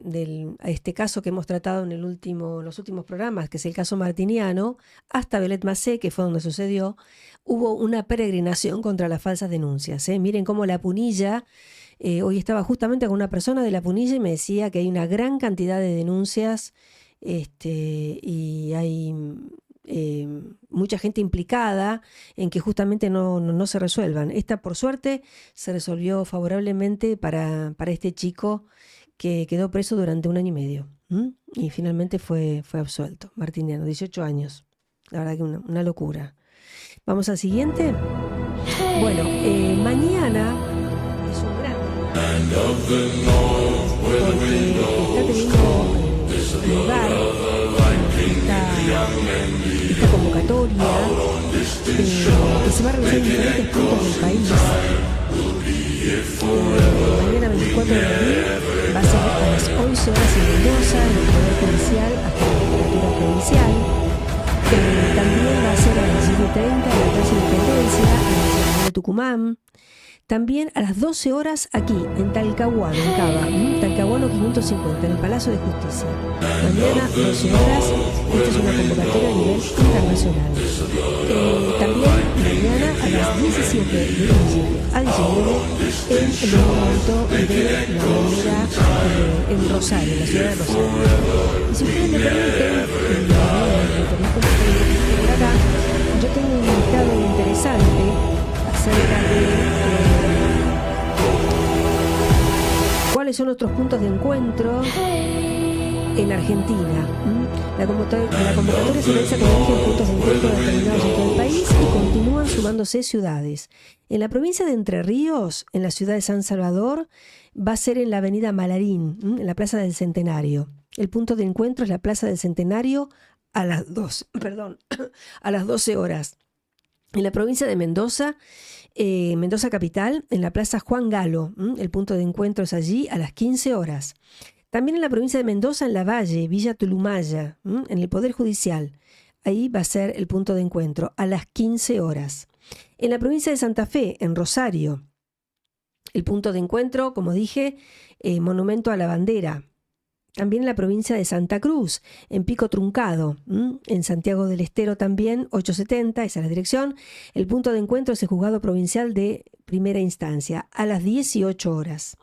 a este caso que hemos tratado en los últimos programas, que es el caso martiniano, hasta Belet Macé, que fue donde sucedió, hubo una peregrinación contra las falsas denuncias. Miren cómo La Punilla, hoy estaba justamente con una persona de La Punilla y me decía que hay una gran cantidad de denuncias y hay mucha gente implicada en que justamente no se resuelvan. Esta, por suerte, se resolvió favorablemente para este chico que quedó preso durante 1 año y medio. Y finalmente fue absuelto. Martiniano, 18 años. La verdad que una locura. Vamos al siguiente. Bueno, mañana es un gran día porque está teniendo lugar esta convocatoria que se va a realizar en diferentes puntos del país. Mañana 24 de abril va a ser a las 11 horas en Mendoza, en el Poder Judicial, hasta la Legislatura Provincial. También va a ser a las 17:30 en la Plaza Independencia, en la ciudad de Tucumán. También a las 12 horas aquí, en Talcahuano, en Cava, Talcahuano 550, en el Palacio de Justicia. Mañana, 12 horas, esta es una convocatoria a nivel internacional. También mañana a las 17 a 19 en el monumento de la bandera en Rosario, en la ciudad de Rosario. Y si ustedes me permiten, por acá, yo tengo un invitado interesante acerca de cuáles son nuestros puntos de encuentro en Argentina. La convocatoria se realiza con origen puntos de encuentro determinados en todo el país y continúan sumándose ciudades. En la provincia de Entre Ríos, en la ciudad de San Salvador, va a ser en la avenida Malarín, en la Plaza del Centenario. El punto de encuentro es la Plaza del Centenario a las 12 horas. En la provincia de Mendoza, Mendoza capital, en la Plaza Juan Galo. El punto de encuentro es allí a las 15 horas. También en la provincia de Mendoza, en La Valle, Villa Tulumaya, en el Poder Judicial. Ahí va a ser el punto de encuentro a las 15 horas. En la provincia de Santa Fe, en Rosario, el punto de encuentro, como dije, Monumento a la Bandera. También en la provincia de Santa Cruz, en Pico Truncado, en Santiago del Estero también, 870, esa es la dirección. El punto de encuentro es el Juzgado Provincial de Primera Instancia, a las 18 horas.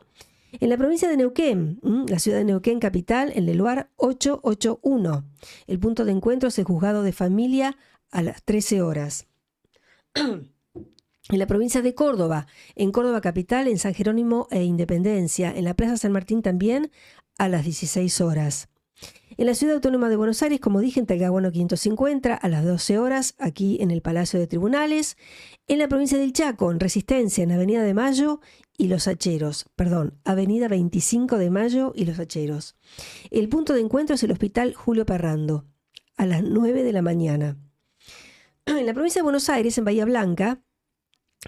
En la provincia de Neuquén, la ciudad de Neuquén capital, en Leluar 881. El punto de encuentro es el Juzgado de Familia, a las 13 horas. En la provincia de Córdoba, en Córdoba capital, en San Jerónimo e Independencia, en la Plaza San Martín también, a las 16 horas. En la Ciudad Autónoma de Buenos Aires, como dije, en Talcahuano 550, a las 12 horas, aquí en el Palacio de Tribunales. En la provincia del Chaco, en Resistencia, en Avenida de Mayo y Los Hacheros. Avenida 25 de Mayo y Los Hacheros. El punto de encuentro es el Hospital Julio Parrando, a las 9 de la mañana. En la provincia de Buenos Aires, en Bahía Blanca,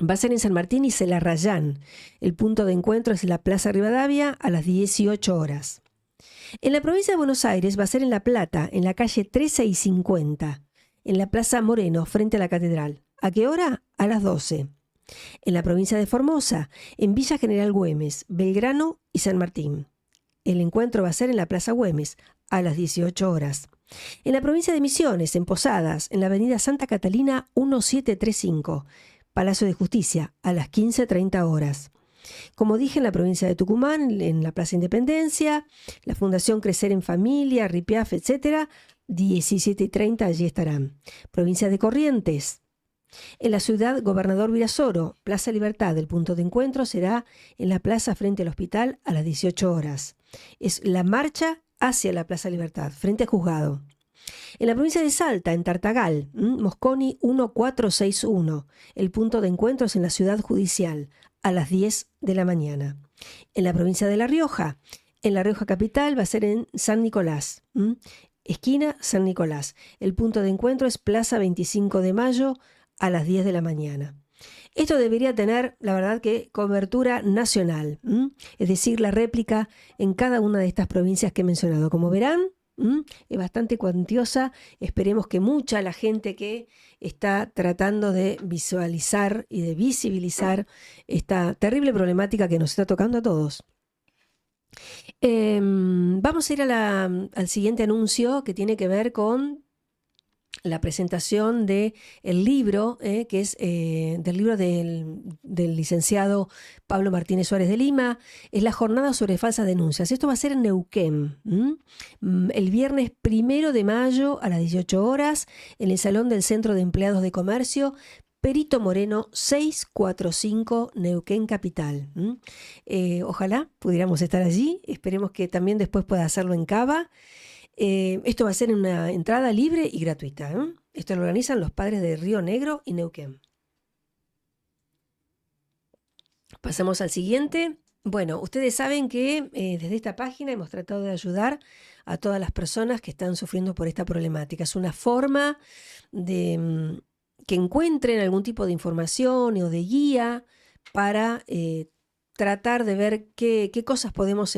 va a ser en San Martín y Celarrayán. El punto de encuentro es en la Plaza Rivadavia a las 18 horas. En la provincia de Buenos Aires va a ser en La Plata, en la calle 13 y 50, en la Plaza Moreno, frente a la Catedral. ¿A qué hora? A las 12. En la provincia de Formosa, en Villa General Güemes, Belgrano y San Martín. El encuentro va a ser en la Plaza Güemes, a las 18 horas. En la provincia de Misiones, en Posadas, en la avenida Santa Catalina 1735, Palacio de Justicia, a las 15:30 horas. Como dije, en la provincia de Tucumán, en la Plaza Independencia, la Fundación Crecer en Familia, RIPIAF, etc., 17:30 allí estarán. Provincia de Corrientes. En la ciudad, Gobernador Virasoro, Plaza Libertad, el punto de encuentro será en la plaza frente al hospital a las 18 horas. Es la marcha hacia la Plaza Libertad, frente al juzgado. En la provincia de Salta, en Tartagal, Mosconi 1461, el punto de encuentro es en la ciudad judicial, a las 10 de la mañana. En la provincia de La Rioja, en La Rioja capital va a ser en San Nicolás, esquina San Nicolás. El punto de encuentro es Plaza 25 de Mayo, a las 10 de la mañana. Esto debería tener, la verdad, que cobertura nacional, es decir, la réplica en cada una de estas provincias que he mencionado. Como verán, Es bastante cuantiosa. Esperemos que mucha la gente que está tratando de visualizar y de visibilizar esta terrible problemática que nos está tocando a todos. Vamos a ir al siguiente anuncio, que tiene que ver con la presentación del libro, que es del libro del licenciado Pablo Martínez Suárez de Lima. Es la jornada sobre falsas denuncias. Esto va a ser en Neuquén, el viernes 1 de mayo a las 18 horas en el Salón del Centro de Empleados de Comercio, Perito Moreno 645, Neuquén Capital. Ojalá pudiéramos estar allí. Esperemos que también después pueda hacerlo en Cava. Esto va a ser una entrada libre y gratuita. Esto lo organizan los padres de Río Negro y Neuquén. Pasamos al siguiente. Bueno, ustedes saben que desde esta página hemos tratado de ayudar a todas las personas que están sufriendo por esta problemática. Es una forma de que encuentren algún tipo de información o de guía para tratar de ver qué cosas podemos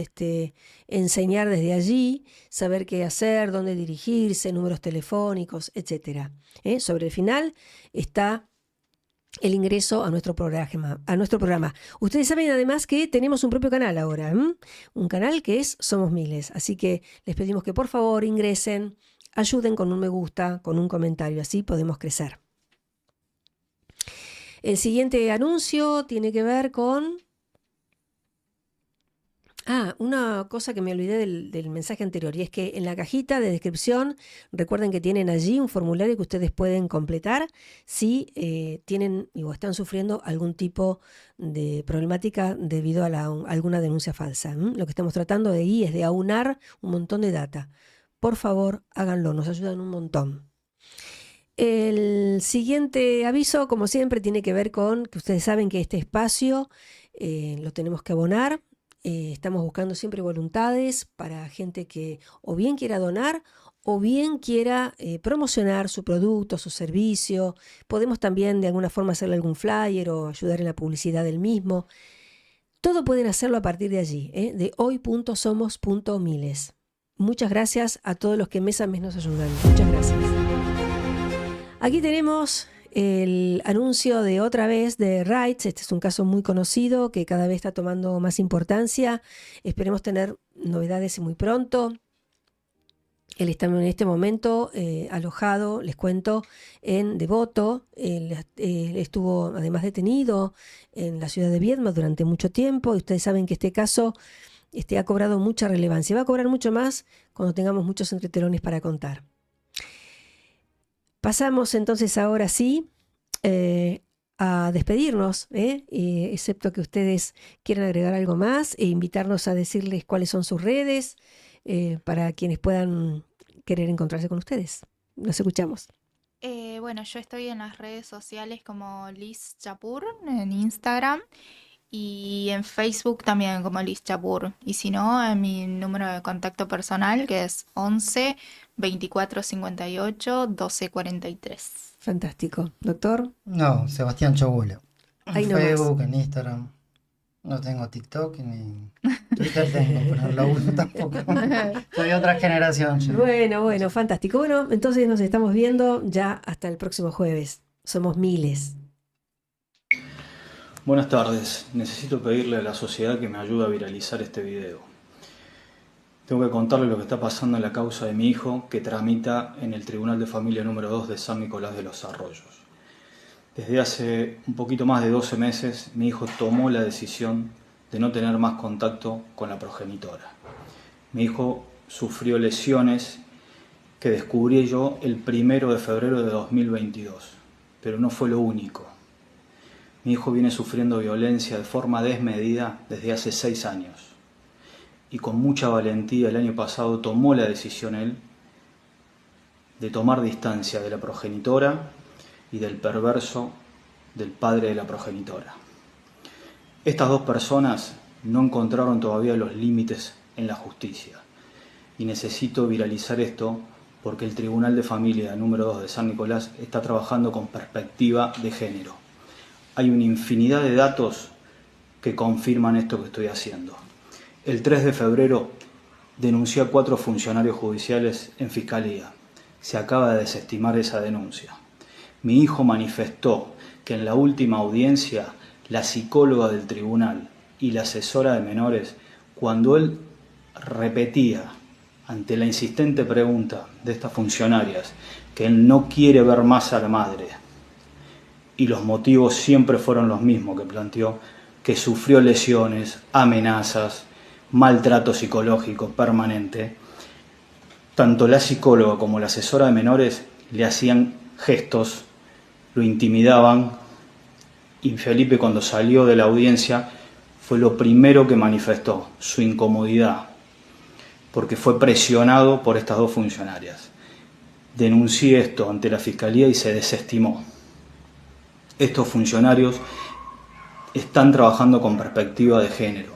enseñar desde allí, saber qué hacer, dónde dirigirse, números telefónicos, etc. Sobre el final está el ingreso a nuestro programa. Ustedes saben además que tenemos un propio canal ahora, un canal que es Somos Miles, así que les pedimos que por favor ingresen, ayuden con un me gusta, con un comentario, así podemos crecer. El siguiente anuncio tiene que ver con... una cosa que me olvidé del mensaje anterior, y es que en la cajita de descripción recuerden que tienen allí un formulario que ustedes pueden completar si tienen o están sufriendo algún tipo de problemática debido a alguna denuncia falsa. Lo que estamos tratando de ahí es de aunar un montón de data. Por favor, háganlo, nos ayudan un montón. El siguiente aviso, como siempre, tiene que ver con que ustedes saben que este espacio lo tenemos que abonar. Estamos buscando siempre voluntades para gente que o bien quiera donar o bien quiera promocionar su producto, su servicio. Podemos también de alguna forma hacerle algún flyer o ayudar en la publicidad del mismo. Todo pueden hacerlo a partir de allí, de hoy.somos.miles. Muchas gracias a todos los que mes a mes nos ayudan. Muchas gracias. Aquí tenemos el anuncio de otra vez de Rights. Este es un caso muy conocido que cada vez está tomando más importancia. Esperemos tener novedades muy pronto. Él está en este momento alojado, les cuento, en Devoto. Él estuvo además detenido en la ciudad de Viedma durante mucho tiempo. Y ustedes saben que este caso ha cobrado mucha relevancia. Va a cobrar mucho más cuando tengamos muchos entretelones para contar. Pasamos entonces ahora sí a despedirnos, excepto que ustedes quieran agregar algo más e invitarnos a decirles cuáles son sus redes para quienes puedan querer encontrarse con ustedes. Nos escuchamos. Bueno, yo estoy en las redes sociales como Liz Chapur en Instagram y en Facebook también como Liz Chapur. Y si no, en mi número de contacto personal que es 11 24 58 12 43. Fantástico. Doctor. No, Sebastián Chobulo. Ahí En nomás. Facebook, en Instagram. No tengo TikTok ni Twitter tengo, pero no lo uso tampoco. Soy de otra generación. yo. Bueno, fantástico. Bueno, entonces nos estamos viendo ya hasta el próximo jueves. Somos Miles. Buenas tardes. Necesito pedirle a la sociedad que me ayude a viralizar este video. Tengo que contarle lo que está pasando en la causa de mi hijo que tramita en el Tribunal de Familia número 2 de San Nicolás de los Arroyos. Desde hace un poquito más de 12 meses, mi hijo tomó la decisión de no tener más contacto con la progenitora. Mi hijo sufrió lesiones que descubrí yo el 1 de febrero de 2022, pero no fue lo único. Mi hijo viene sufriendo violencia de forma desmedida desde hace 6 años. Y con mucha valentía el año pasado tomó la decisión él de tomar distancia de la progenitora y del perverso del padre de la progenitora. Estas dos personas no encontraron todavía los límites en la justicia y necesito viralizar esto porque el Tribunal de Familia número 2 de San Nicolás está trabajando con perspectiva de género. Hay una infinidad de datos que confirman esto que estoy haciendo. El 3 de febrero denuncié a 4 funcionarios judiciales en fiscalía. Se acaba de desestimar esa denuncia. Mi hijo manifestó que en la última audiencia la psicóloga del tribunal y la asesora de menores, cuando él repetía ante la insistente pregunta de estas funcionarias que él no quiere ver más a la madre, y los motivos siempre fueron los mismos que planteó, que sufrió lesiones, amenazas, maltrato psicológico permanente, tanto la psicóloga como la asesora de menores le hacían gestos, lo intimidaban, y Felipe, cuando salió de la audiencia, fue lo primero que manifestó, su incomodidad, porque fue presionado por estas 2 funcionarias. Denuncié esto ante la Fiscalía y se desestimó. Estos funcionarios están trabajando con perspectiva de género.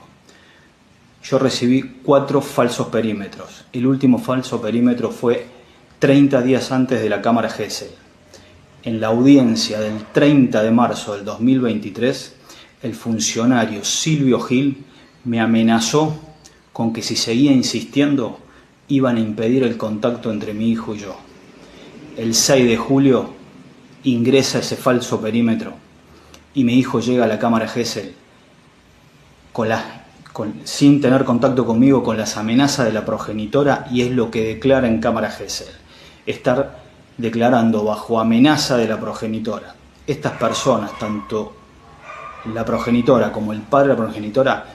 Yo recibí 4 falsos perímetros. El último falso perímetro fue 30 días antes de la Cámara Gesell. En la audiencia del 30 de marzo del 2023, el funcionario Silvio Gil me amenazó con que si seguía insistiendo, iban a impedir el contacto entre mi hijo y yo. El 6 de julio ingresa ese falso perímetro y mi hijo llega a la Cámara Gesell sin tener contacto conmigo, con las amenazas de la progenitora, y es lo que declara en Cámara Gesell. Estar declarando bajo amenaza de la progenitora. Estas personas, tanto la progenitora como el padre de la progenitora,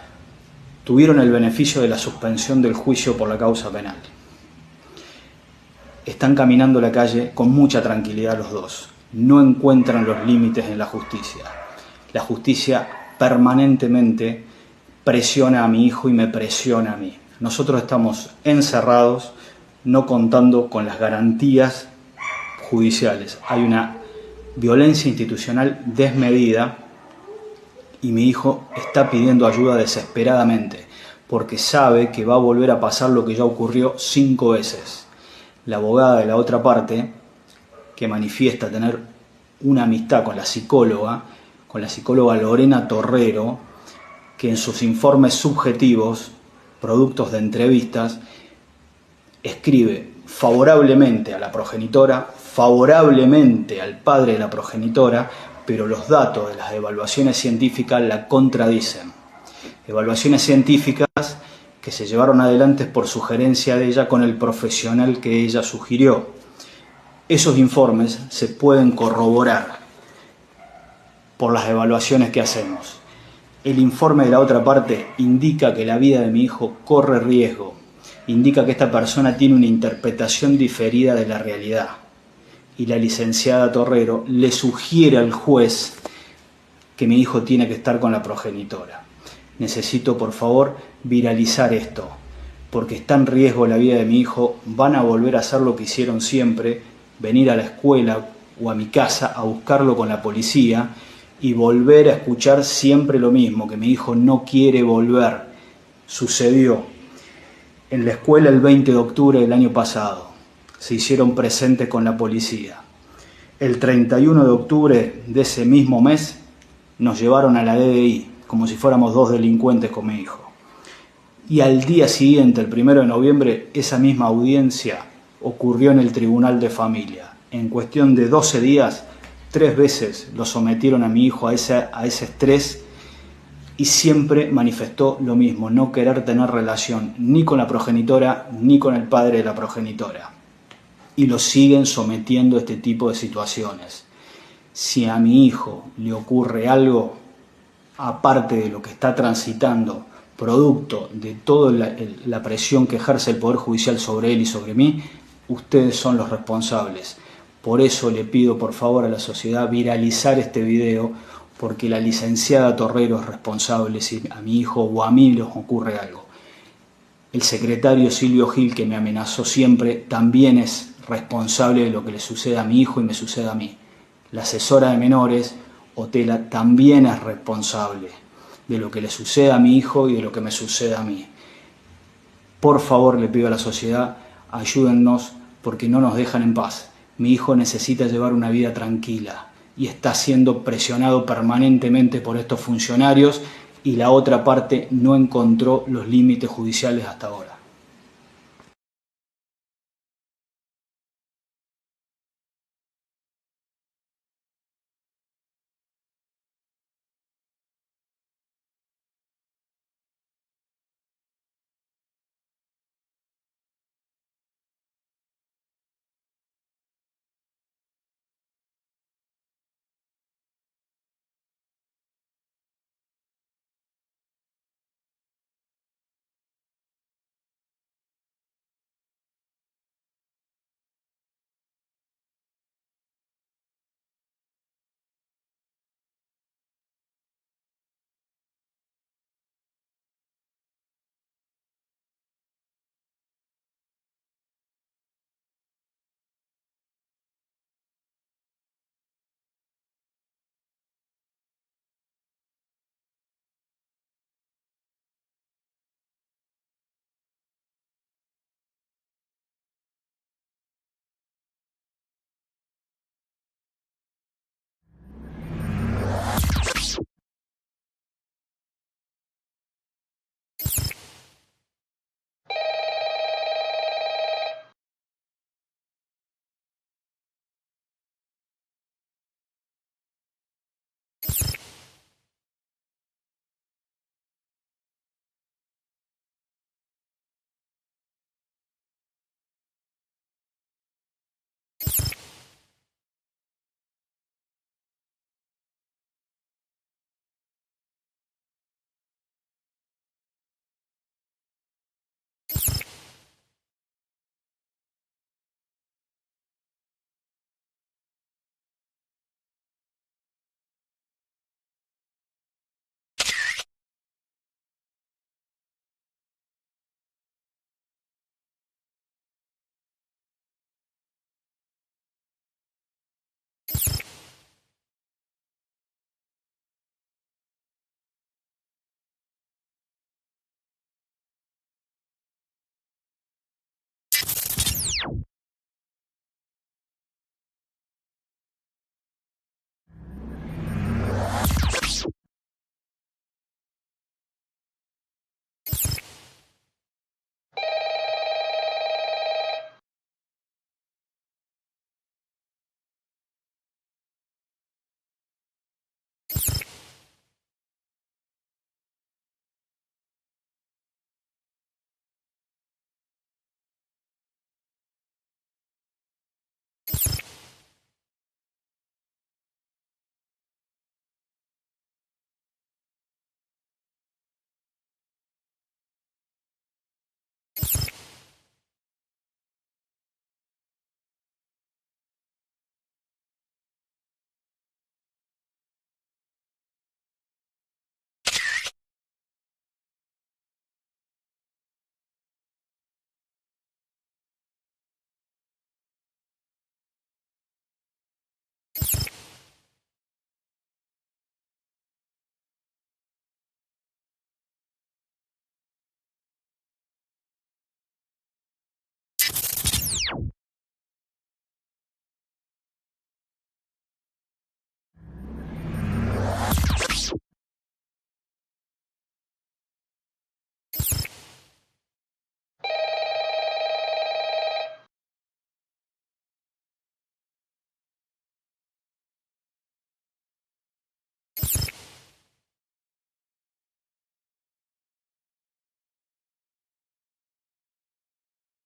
tuvieron el beneficio de la suspensión del juicio por la causa penal. Están caminando la calle con mucha tranquilidad los 2. No encuentran los límites en la justicia. La justicia permanentemente presiona a mi hijo y me presiona a mí. Nosotros estamos encerrados, no contando con las garantías judiciales. Hay una violencia institucional desmedida y mi hijo está pidiendo ayuda desesperadamente porque sabe que va a volver a pasar lo que ya ocurrió 5 veces. La abogada de la otra parte, que manifiesta tener una amistad con la psicóloga Lorena Torrero, que en sus informes subjetivos, productos de entrevistas, escribe favorablemente a la progenitora, favorablemente al padre de la progenitora, pero los datos de las evaluaciones científicas la contradicen. Evaluaciones científicas que se llevaron adelante por sugerencia de ella con el profesional que ella sugirió. Esos informes se pueden corroborar por las evaluaciones que hacemos. El informe de la otra parte indica que la vida de mi hijo corre riesgo, indica que esta persona tiene una interpretación diferida de la realidad. Y la licenciada Torrero le sugiere al juez que mi hijo tiene que estar con la progenitora. Necesito, por favor, viralizar esto, porque está en riesgo la vida de mi hijo. Van a volver a hacer lo que hicieron siempre, venir a la escuela o a mi casa a buscarlo con la policía y volver a escuchar siempre lo mismo, que mi hijo no quiere volver. Sucedió en la escuela el 20 de octubre del año pasado. Se hicieron presentes con la policía. El 31 de octubre de ese mismo mes nos llevaron a la DDI, como si fuéramos 2 delincuentes con mi hijo. Y al día siguiente, el 1 de noviembre, esa misma audiencia ocurrió en el Tribunal de Familia. En cuestión de 12 días, 3 veces lo sometieron a mi hijo a ese estrés y siempre manifestó lo mismo, no querer tener relación ni con la progenitora ni con el padre de la progenitora. Y lo siguen sometiendo a este tipo de situaciones. Si a mi hijo le ocurre algo, aparte de lo que está transitando, producto de toda la presión que ejerce el Poder Judicial sobre él y sobre mí, ustedes son los responsables. Por eso le pido por favor a la sociedad viralizar este video, porque la licenciada Torrero es responsable si a mi hijo o a mí les ocurre algo. El secretario Silvio Gil, que me amenazó siempre, también es responsable de lo que le sucede a mi hijo y me sucede a mí. La asesora de menores, Otela, también es responsable de lo que le sucede a mi hijo y de lo que me sucede a mí. Por favor, le pido a la sociedad, ayúdennos porque no nos dejan en paz. Mi hijo necesita llevar una vida tranquila y está siendo presionado permanentemente por estos funcionarios y la otra parte no encontró los límites judiciales hasta ahora. Podcast.